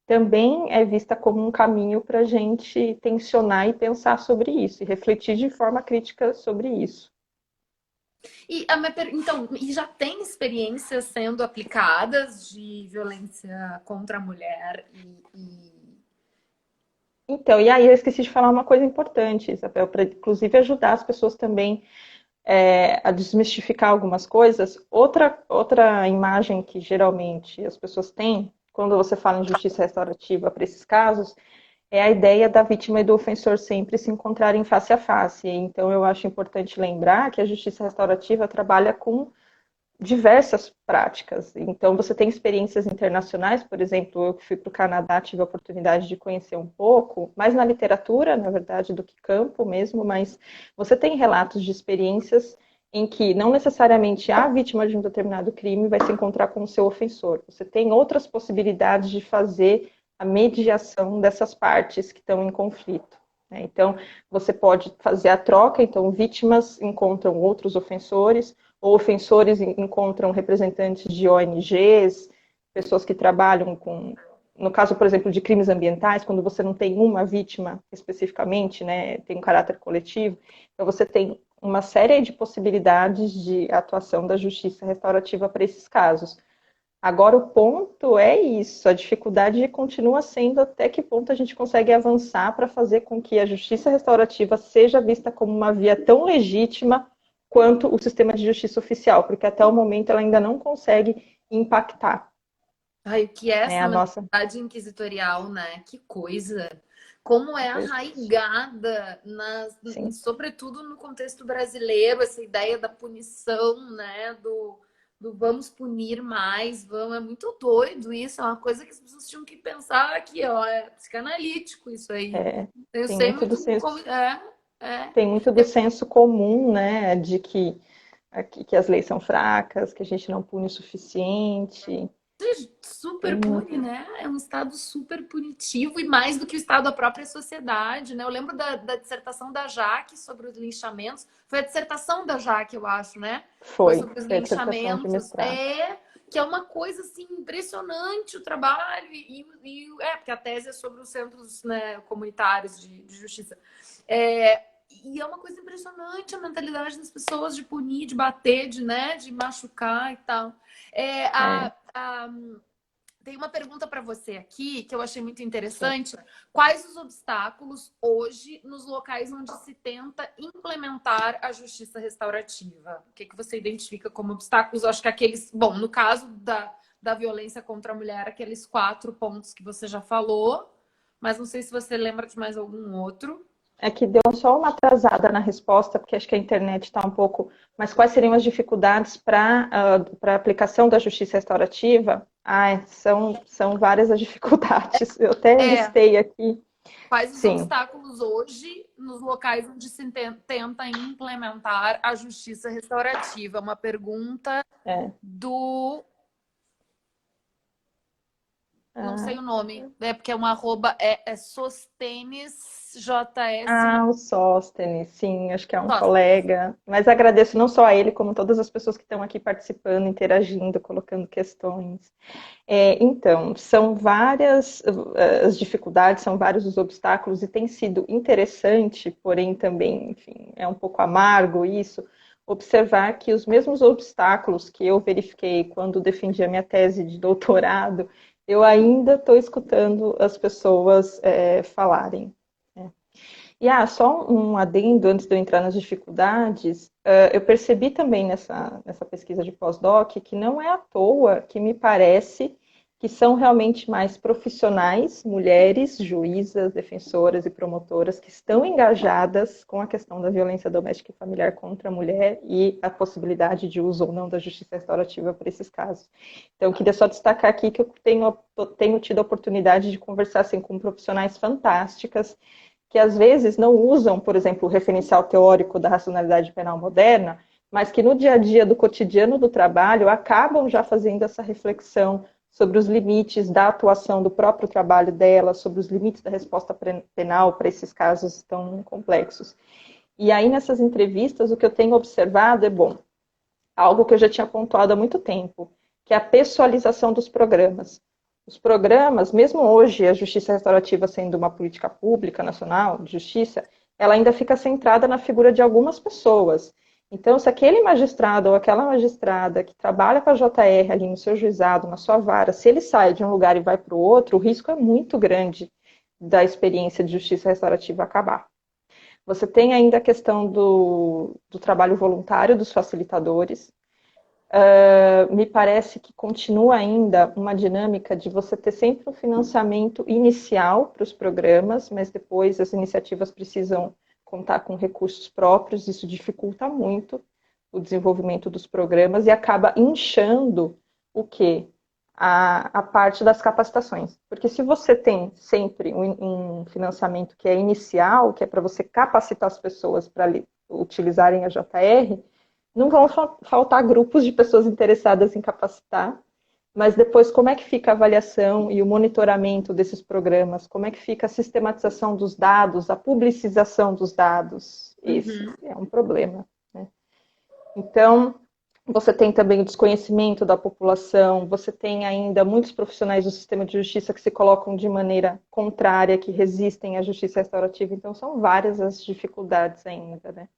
B: também é vista como um caminho para a gente tensionar e pensar sobre isso, e refletir de forma crítica sobre isso.
A: Então, e já tem experiências sendo aplicadas de violência contra a mulher
B: Então, e aí eu esqueci de falar uma coisa importante, Isabel, para inclusive ajudar as pessoas também. a desmistificar algumas coisas. Outra imagem que geralmente as pessoas têm, quando você fala em justiça restaurativa para esses casos, é a ideia da vítima e do ofensor sempre se encontrarem face a face. Então, eu acho importante lembrar que a justiça restaurativa trabalha com diversas práticas. Então, você tem experiências internacionais, por exemplo, eu que fui para o Canadá, tive a oportunidade de conhecer um pouco, mais na literatura, na verdade, do que campo mesmo, mas você tem relatos de experiências em que não necessariamente a vítima de um determinado crime vai se encontrar com o seu ofensor. Você tem outras possibilidades de fazer a mediação dessas partes que estão em conflito. Então, você pode fazer a troca, então vítimas encontram outros ofensores, ou ofensores encontram representantes de ONGs, pessoas que trabalham com, no caso, por exemplo, de crimes ambientais, quando você não tem uma vítima especificamente, né, tem um caráter coletivo, então você tem uma série de possibilidades de atuação da justiça restaurativa para esses casos. Agora, o ponto é isso, a dificuldade continua sendo até que ponto a gente consegue avançar para fazer com que a justiça restaurativa seja vista como uma via tão legítima quanto o sistema de justiça oficial, porque até o momento ela ainda não consegue impactar.
A: Ai, o que é essa
B: A nossa...
A: mentalidade inquisitorial, né? Que coisa! Como é arraigada, sobretudo no contexto brasileiro, essa ideia da punição, né? Do vamos punir mais, vamos, é muito doido isso, é uma coisa que as pessoas tinham que pensar aqui, ó, é psicanalítico isso aí. Eu
B: tem
A: sei
B: muito do
A: muito
B: senso,
A: como.
B: Tem muito do senso comum, né? De que as leis são fracas, que a gente não pune o suficiente.
A: Super pune, né? É um Estado super punitivo e mais do que o Estado, a própria sociedade, né? Eu lembro da dissertação da Jaque sobre os linchamentos. Foi a dissertação da Jaque, eu acho, né? Foi sobre os
B: Foi a dissertação de
A: linchamentos.
B: mestrado.
A: Que é uma coisa assim impressionante o trabalho porque a tese é sobre os centros, né, comunitários de justiça. E é uma coisa impressionante a mentalidade das pessoas de punir, de bater, de machucar e tal. Tem uma pergunta para você aqui que eu achei muito interessante. Sim. Quais os obstáculos hoje nos locais onde se tenta implementar a justiça restaurativa? O que você identifica como obstáculos? Eu acho que aqueles... Bom, no caso da violência contra a mulher, aqueles 4 pontos que você já falou, mas não sei se você lembra de mais algum outro.
B: É que deu só uma atrasada na resposta, porque acho que a internet está um pouco... Mas quais seriam as dificuldades para a aplicação da justiça restaurativa? São várias as dificuldades. Eu até listei aqui.
A: Quais os obstáculos hoje nos locais onde se tenta implementar a justiça restaurativa? Uma pergunta do... Não sei o nome, porque é um arroba, SostenesJS.
B: O Sóstenes, sim, acho que é um colega. Mas agradeço não só a ele, como todas as pessoas que estão aqui participando, interagindo, colocando questões. Então, são várias as dificuldades, são vários os obstáculos, e tem sido interessante, porém também, enfim, é um pouco amargo isso, observar que os mesmos obstáculos que eu verifiquei quando defendi a minha tese de doutorado, eu ainda estou escutando as pessoas falarem. E só um adendo antes de eu entrar nas dificuldades, eu percebi também nessa pesquisa de pós-doc que não é à toa que me parece que são realmente mais profissionais, mulheres, juízas, defensoras e promotoras que estão engajadas com a questão da violência doméstica e familiar contra a mulher e a possibilidade de uso ou não da justiça restaurativa para esses casos. Então, eu queria só destacar aqui que eu tenho tido a oportunidade de conversar assim, com profissionais fantásticas que às vezes não usam, por exemplo, o referencial teórico da racionalidade penal moderna, mas que no dia a dia do cotidiano do trabalho acabam já fazendo essa reflexão sobre os limites da atuação do próprio trabalho dela, sobre os limites da resposta penal para esses casos tão complexos. E aí, nessas entrevistas, o que eu tenho observado algo que eu já tinha pontuado há muito tempo, que é a pessoalização dos programas. Os programas, mesmo hoje, a justiça restaurativa sendo uma política pública nacional de justiça, ela ainda fica centrada na figura de algumas pessoas. Então, se aquele magistrado ou aquela magistrada que trabalha com a JR ali no seu juizado, na sua vara, se ele sai de um lugar e vai para o outro, o risco é muito grande da experiência de justiça restaurativa acabar. Você tem ainda a questão do trabalho voluntário dos facilitadores. Me parece que continua ainda uma dinâmica de você ter sempre um financiamento inicial para os programas, mas depois as iniciativas precisam contar com recursos próprios, isso dificulta muito o desenvolvimento dos programas e acaba inchando o quê? A parte das capacitações. Porque se você tem sempre um financiamento que é inicial, que é para você capacitar as pessoas para utilizarem a JR, não vão faltar grupos de pessoas interessadas em capacitar, mas depois como é que fica a avaliação e o monitoramento desses programas? Como é que fica a sistematização dos dados, a publicização dos dados? Esse é um problema, né? Então, você tem também o desconhecimento da população, você tem ainda muitos profissionais do sistema de justiça que se colocam de maneira contrária, que resistem à justiça restaurativa, então são várias as dificuldades ainda, né?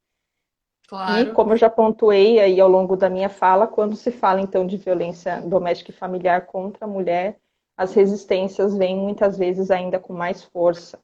B: E,
A: Claro.
B: como eu já pontuei aí ao longo da minha fala, quando se fala então de violência doméstica e familiar contra a mulher, as resistências vêm muitas vezes ainda com mais força.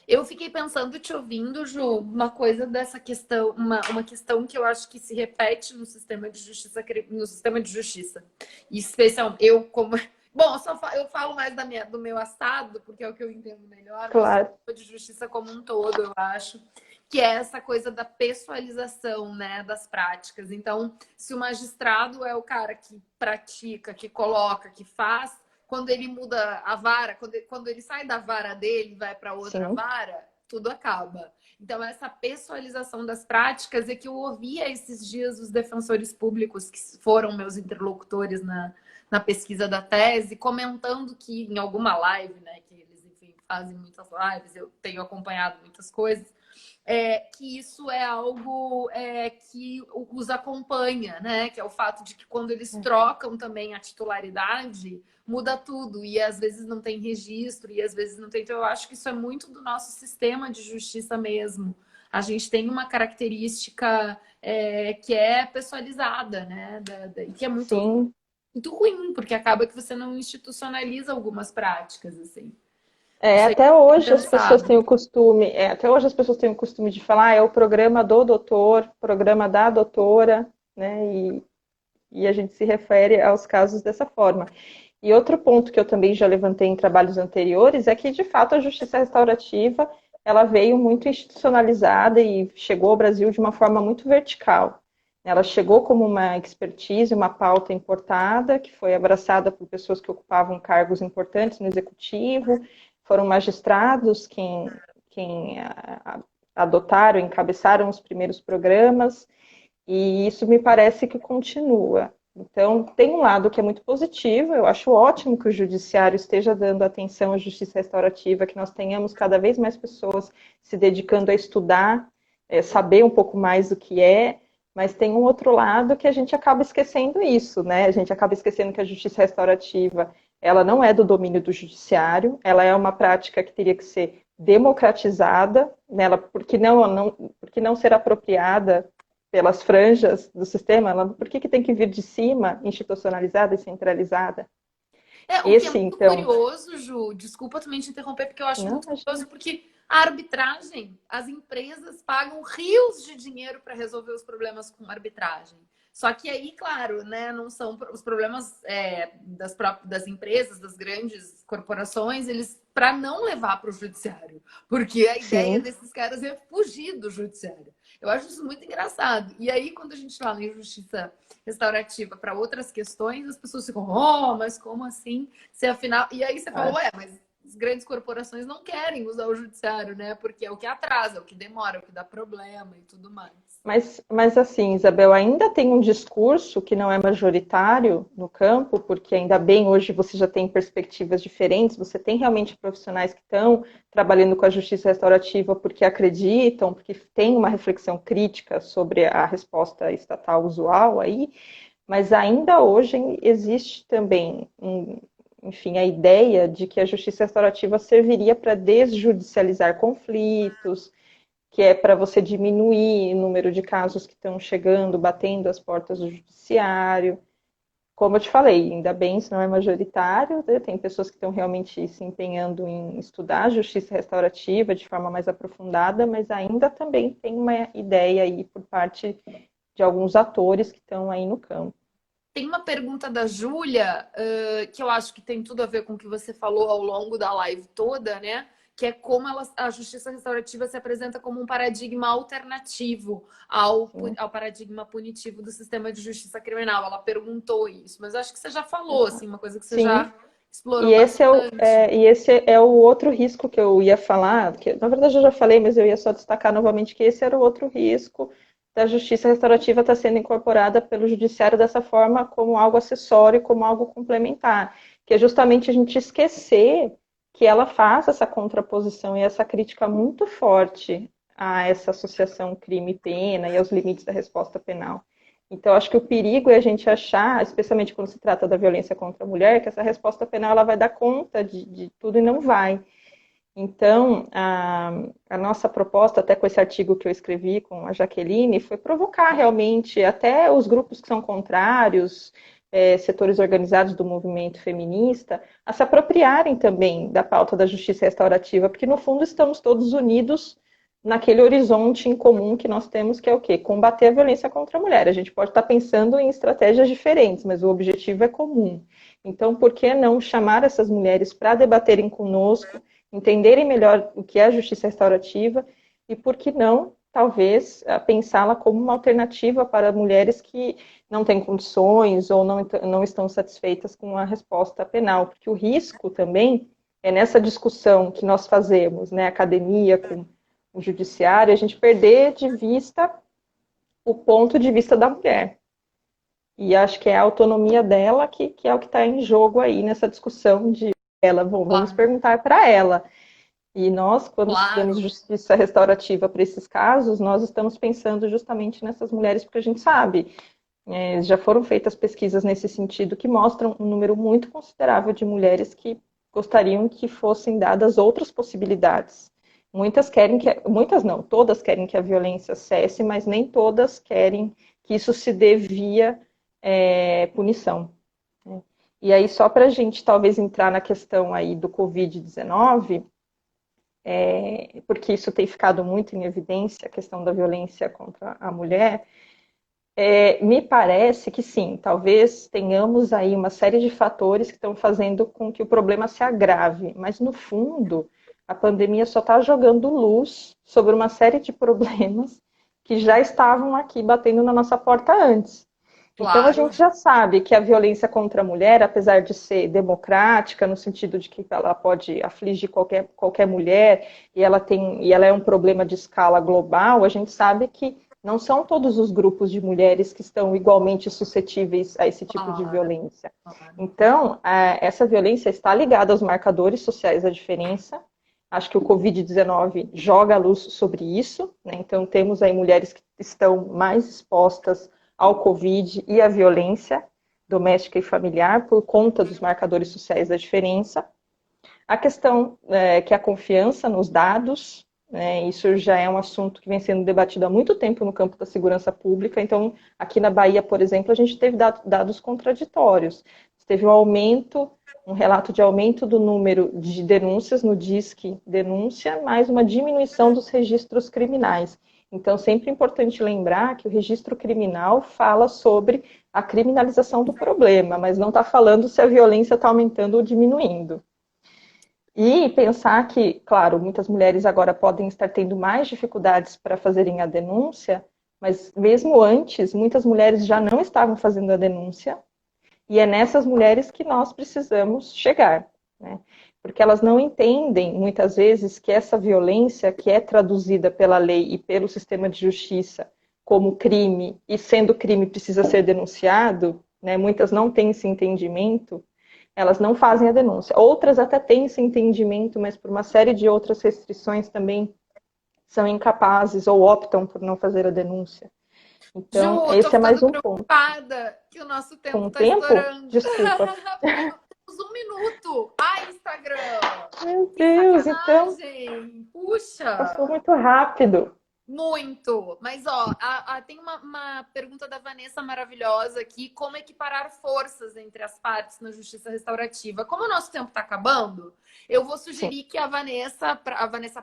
A: Eu fiquei pensando, te ouvindo, Ju, uma coisa dessa questão, uma questão que eu acho que se repete no sistema de justiça, no sistema de justiça. E especial, eu como. Bom, eu falo mais do meu assado, porque é o que eu entendo melhor, mas o
B: Claro,
A: sistema de justiça como um todo, eu acho, que é essa coisa da pessoalização, né, das práticas. Então, se o magistrado é o cara que pratica, que coloca, que faz, quando ele muda a vara, quando ele sai da vara dele e vai para outra
B: sim,
A: vara, tudo acaba. Então, essa pessoalização das práticas é que eu ouvia esses dias os defensores públicos, que foram meus interlocutores na pesquisa da tese, comentando que em alguma live, né, que eles, enfim, fazem muitas lives, eu tenho acompanhado muitas coisas, que isso é algo que os acompanha, né? Que é o fato de que quando eles trocam também a titularidade, muda tudo. E às vezes não tem registro, e às vezes não tem. Então, eu acho que isso é muito do nosso sistema de justiça mesmo. A gente tem uma característica que é pessoalizada, né? E que é
B: sim.
A: muito ruim, porque acaba que você não institucionaliza algumas práticas, assim. Não
B: É,
A: sei o
B: até
A: que você tem
B: hoje as pessoas
A: pensado.
B: têm o costume, até hoje as pessoas têm o costume de falar, é o programa do doutor, programa da doutora, né? E a gente se refere aos casos dessa forma. E outro ponto que eu também já levantei em trabalhos anteriores é que, de fato, a justiça restaurativa ela veio muito institucionalizada e chegou ao Brasil de uma forma muito vertical. Ela chegou como uma expertise, uma pauta importada, que foi abraçada por pessoas que ocupavam cargos importantes no executivo, foram magistrados quem adotaram, encabeçaram os primeiros programas, e isso me parece que continua. Então, tem um lado que é muito positivo, eu acho ótimo que o judiciário esteja dando atenção à justiça restaurativa, que nós tenhamos cada vez mais pessoas se dedicando a estudar, saber um pouco mais do que é, mas tem um outro lado que a gente acaba esquecendo isso, né? A gente acaba esquecendo que a justiça restaurativa, ela não é do domínio do judiciário, ela é uma prática que teria que ser democratizada, nela, porque não ser apropriada pelas franjas do sistema, por que tem que vir de cima, institucionalizada e centralizada?
A: O que é
B: Esse,
A: muito
B: então,
A: curioso, Ju, desculpa também te interromper, porque eu acho
B: não,
A: muito
B: imagina.
A: curioso, porque a arbitragem, as empresas pagam rios de dinheiro para resolver os problemas com arbitragem. Só que aí, claro, né, não são os problemas das empresas, das grandes corporações, eles para não levar para o judiciário, porque a ideia
B: Sim,
A: desses caras é fugir do judiciário. Eu acho isso muito engraçado. E aí, quando a gente fala em justiça restaurativa para outras questões, as pessoas ficam, oh, mas como assim? Se afinal. E aí você falou,
B: é.
A: mas as grandes corporações não querem usar o judiciário, né? Porque é o que atrasa, é o que demora, é o que dá problema e tudo mais.
B: Mas assim, Isabel, ainda tem um discurso que não é majoritário no campo, porque ainda bem hoje você já tem perspectivas diferentes, você tem realmente profissionais que estão trabalhando com a justiça restaurativa porque acreditam, porque tem uma reflexão crítica sobre a resposta estatal usual aí, mas ainda hoje existe também, enfim, a ideia de que a justiça restaurativa serviria para desjudicializar conflitos, que é para você diminuir o número de casos que estão chegando, batendo as portas do judiciário. como eu te falei, ainda bem, isso não é majoritário, né? Tem pessoas que estão realmente se empenhando em estudar a justiça restaurativa de forma mais aprofundada, mas ainda também tem uma ideia aí por parte de alguns atores que estão aí no campo.
A: Tem uma pergunta da Júlia, que eu acho que tem tudo a ver com o que você falou ao longo da live toda, né? Que é como a justiça restaurativa se apresenta como um paradigma alternativo ao paradigma punitivo do sistema de justiça criminal. Ela perguntou isso, mas acho que você já falou, assim, uma coisa que você
B: Sim,
A: já explorou bastante.
B: e esse é o outro risco que eu ia falar, que na verdade eu já falei, mas eu ia só destacar novamente que esse era o outro risco da justiça restaurativa estar sendo incorporada pelo judiciário dessa forma como algo acessório, como algo complementar, que é justamente a gente esquecer que ela faz essa contraposição e essa crítica muito forte a essa associação crime-pena e aos limites da resposta penal. Então, acho que o perigo é a gente achar, especialmente quando se trata da violência contra a mulher, que essa resposta penal ela vai dar conta de tudo e não vai. Então, a nossa proposta, até com esse artigo que eu escrevi com a Jaqueline, foi provocar realmente até os grupos que são contrários, setores organizados do movimento feminista, a se apropriarem também da pauta da justiça restaurativa, porque no fundo estamos todos unidos naquele horizonte em comum que nós temos, que é o quê? Combater a violência contra a mulher. A gente pode estar pensando em estratégias diferentes, mas o objetivo é comum. Então, por que não chamar essas mulheres para debaterem conosco, entenderem melhor o que é a justiça restaurativa e, por que não, talvez, pensá-la como uma alternativa para mulheres que não têm condições ou não estão satisfeitas com a resposta penal, porque o risco também é nessa discussão que nós fazemos, né, academia com o judiciário, a gente perder de vista o ponto de vista da mulher. E acho que é a autonomia dela que é o que está em jogo aí nessa discussão de ela. Bom, vamos
A: Claro,
B: perguntar para ela. E nós, quando estudamos
A: claro.
B: justiça restaurativa para esses casos, nós estamos pensando justamente nessas mulheres, porque a gente sabe, já foram feitas pesquisas nesse sentido que mostram um número muito considerável de mulheres que gostariam que fossem dadas outras possibilidades. Muitas querem que, muitas não, todas querem que a violência cesse, mas nem todas querem que isso se dê via punição. Né? E aí, só para a gente talvez entrar na questão aí do Covid-19, porque isso tem ficado muito em evidência, a questão da violência contra a mulher, me parece que sim, talvez tenhamos aí uma série de fatores que estão fazendo com que o problema se agrave, mas no fundo, a pandemia só está jogando luz sobre uma série de problemas que já estavam aqui batendo na nossa porta antes. Então a
A: Claro.
B: gente já sabe que a violência contra a mulher, apesar de ser democrática, no sentido de que ela pode afligir qualquer mulher e ela é um problema de escala global, a gente sabe que não são todos os grupos de mulheres que estão igualmente suscetíveis a esse tipo de
A: Claro,
B: violência.
A: claro.
B: Então, essa violência está ligada aos marcadores sociais da diferença. Acho que o Covid-19 joga a luz sobre isso, né? Então, temos aí mulheres que estão mais expostas ao Covid e à violência doméstica e familiar por conta dos marcadores sociais da diferença. A questão que a confiança nos dados, isso já é um assunto que vem sendo debatido há muito tempo no campo da segurança pública. Então, aqui na Bahia, por exemplo, a gente teve dados contraditórios. Teve um relato de aumento do número de denúncias no Disque Denúncia, mais uma diminuição dos registros criminais. Então, sempre é importante lembrar que o registro criminal fala sobre a criminalização do problema, mas não está falando se a violência está aumentando ou diminuindo. E pensar que, claro, muitas mulheres agora podem estar tendo mais dificuldades para fazerem a denúncia, mas mesmo antes, muitas mulheres já não estavam fazendo a denúncia, e é nessas mulheres que nós precisamos chegar, né? Porque elas não entendem, muitas vezes, que essa violência que é traduzida pela lei e pelo sistema de justiça como crime, e sendo crime precisa ser denunciado, né? Muitas não têm esse entendimento, elas não fazem a denúncia. Outras até têm esse entendimento, mas por uma série de outras restrições também são incapazes ou optam por não fazer a denúncia. Então,
A: Ju, tô
B: esse é mais
A: ficando
B: um ponto.
A: preocupada que o nosso
B: Com
A: tempo
B: o
A: tá
B: tempo,
A: estourando.
B: desculpa.
A: Temos 1 minuto. Ai, Instagram!
B: Meu
A: Que
B: Deus, então
A: sacanagem! Puxa!
B: passou muito rápido.
A: Muito! Mas, ó, tem uma pergunta da Vanessa maravilhosa aqui: como equiparar forças entre as partes na justiça restaurativa? Como o nosso tempo está acabando, eu vou
B: Sim.
A: sugerir que a Vanessa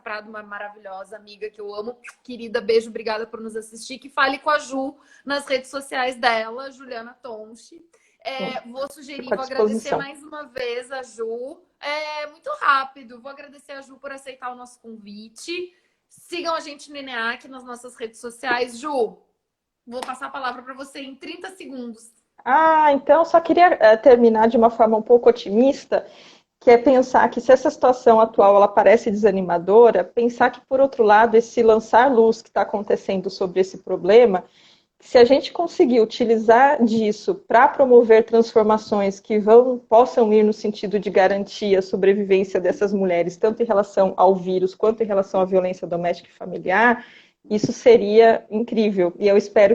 A: Prado, uma maravilhosa amiga que eu amo, querida, beijo, obrigada por nos assistir, que fale com a Ju nas redes sociais dela, Juliana Tonchi. Vou sugerir,
B: Fico à
A: vou agradecer
B: disposição.
A: mais uma vez a Ju. Muito rápido, vou agradecer a Ju por aceitar o nosso convite. Sigam a gente no ENEAC nas nossas redes sociais. Ju, vou passar a palavra para você em 30 segundos.
B: Então só queria terminar de uma forma um pouco otimista, que é pensar que se essa situação atual ela parece desanimadora, pensar que, por outro lado, esse lançar luz que está acontecendo sobre esse problema, se a gente conseguir utilizar disso para promover transformações que possam ir no sentido de garantir a sobrevivência dessas mulheres, tanto em relação ao vírus quanto em relação à violência doméstica e familiar, isso seria incrível. E eu espero